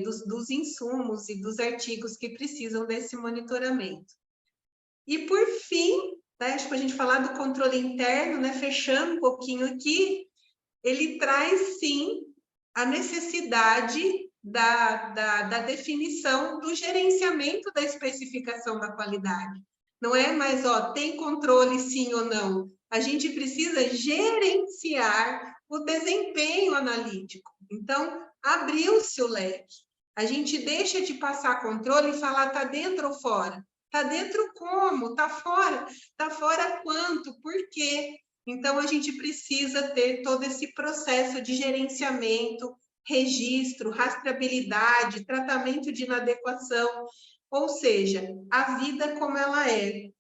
dos insumos e dos artigos que precisam desse monitoramento. E, por fim, né, acho que a gente falar do controle interno, né, fechando um pouquinho aqui, ele traz, sim, a necessidade da definição do gerenciamento da especificação da qualidade. Não é mais, tem controle sim ou não. A gente precisa gerenciar o desempenho analítico. Então, abriu-se o leque. A gente deixa de passar controle e falar, está dentro ou fora? Está dentro como? Está fora? Está fora quanto? Por quê? Então, a gente precisa ter todo esse processo de gerenciamento, registro, rastreabilidade, tratamento de inadequação, ou seja, a vida como ela é,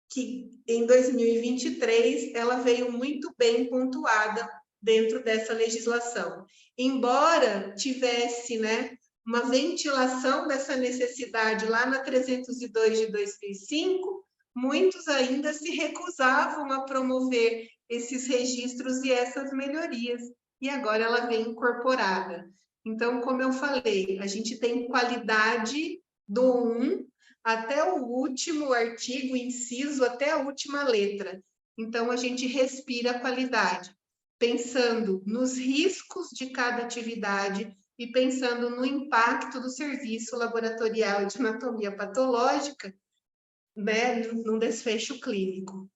que em 2023 ela veio muito bem pontuada dentro dessa legislação. Embora tivesse, né, uma ventilação dessa necessidade lá na 302 de 2005, muitos ainda se recusavam a promover esses registros e essas melhorias, e agora ela vem incorporada. Então, como eu falei, a gente tem qualidade do 1 até o último artigo, inciso, até a última letra. Então, a gente respira a qualidade, pensando nos riscos de cada atividade e pensando no impacto do serviço laboratorial de anatomia patológica, né, num desfecho clínico.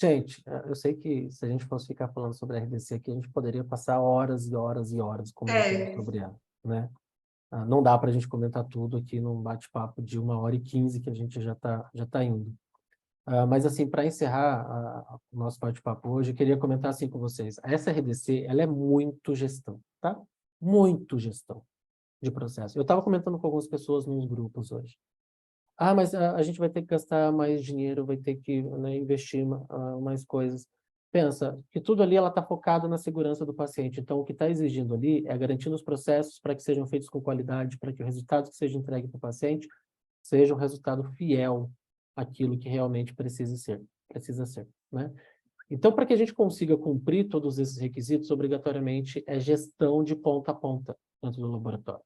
Gente, eu sei que se a gente fosse ficar falando sobre a RDC aqui, a gente poderia passar horas e horas e horas comentando É, sobre ela, né? Não dá para a gente comentar tudo aqui num bate-papo de 1h15 que a gente já tá indo. Mas, assim, para encerrar o nosso bate-papo hoje, eu queria comentar assim com vocês. Essa RDC, ela é muito gestão, tá? Muito gestão de processo. Eu estava comentando com algumas pessoas nos grupos hoje. Mas a gente vai ter que gastar mais dinheiro, vai ter que, né, investir mais coisas. Pensa que tudo ali ela está focada na segurança do paciente. Então, o que está exigindo ali é garantir os processos para que sejam feitos com qualidade, para que o resultado que seja entregue para o paciente seja um resultado fiel àquilo que realmente precisa ser, né? Então, para que a gente consiga cumprir todos esses requisitos, obrigatoriamente é gestão de ponta a ponta dentro do laboratório.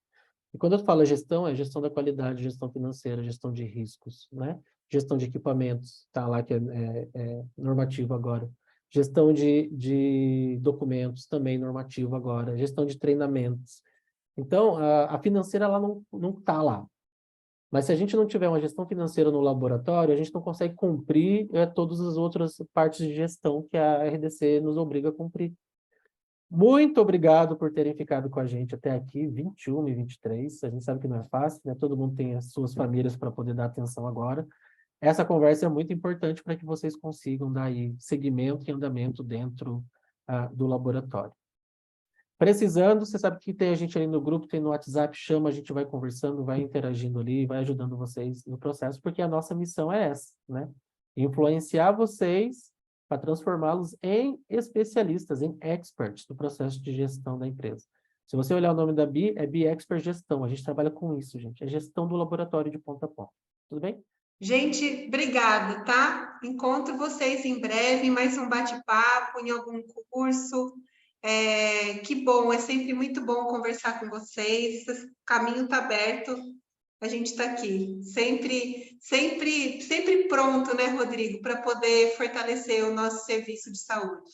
E quando eu falo gestão, é gestão da qualidade, gestão financeira, gestão de riscos, né? Gestão de equipamentos, tá lá que é normativo agora. Gestão de documentos, também normativo agora. Gestão de treinamentos. Então, a financeira ela não está lá. Mas se a gente não tiver uma gestão financeira no laboratório, a gente não consegue cumprir todas as outras partes de gestão que a RDC nos obriga a cumprir. Muito obrigado por terem ficado com a gente até aqui, 21 e 23. A gente sabe que não é fácil, né? Todo mundo tem as suas famílias para poder dar atenção agora. Essa conversa é muito importante para que vocês consigam dar aí seguimento e andamento dentro do laboratório. Precisando, você sabe que tem a gente ali no grupo, tem no WhatsApp, chama, a gente vai conversando, vai interagindo ali, vai ajudando vocês no processo, porque a nossa missão é essa, né? Influenciar vocês para transformá-los em especialistas, em experts do processo de gestão da empresa. Se você olhar o nome da BI, é BI Expert Gestão. A gente trabalha com isso, gente. É gestão do laboratório de ponta a ponta. Tudo bem? gente, obrigada, tá? Encontro vocês em breve, em mais um bate-papo, em algum curso. Que bom, é sempre muito bom conversar com vocês. O caminho está aberto, a gente está aqui, sempre pronto, né, Rodrigo, para poder fortalecer o nosso serviço de saúde.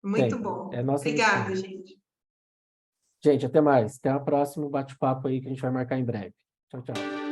Muito Sempre. É a bom. nossa Obrigada, missão. gente. Gente, até mais. Até o próximo bate-papo aí que a gente vai marcar em breve. Tchau, tchau.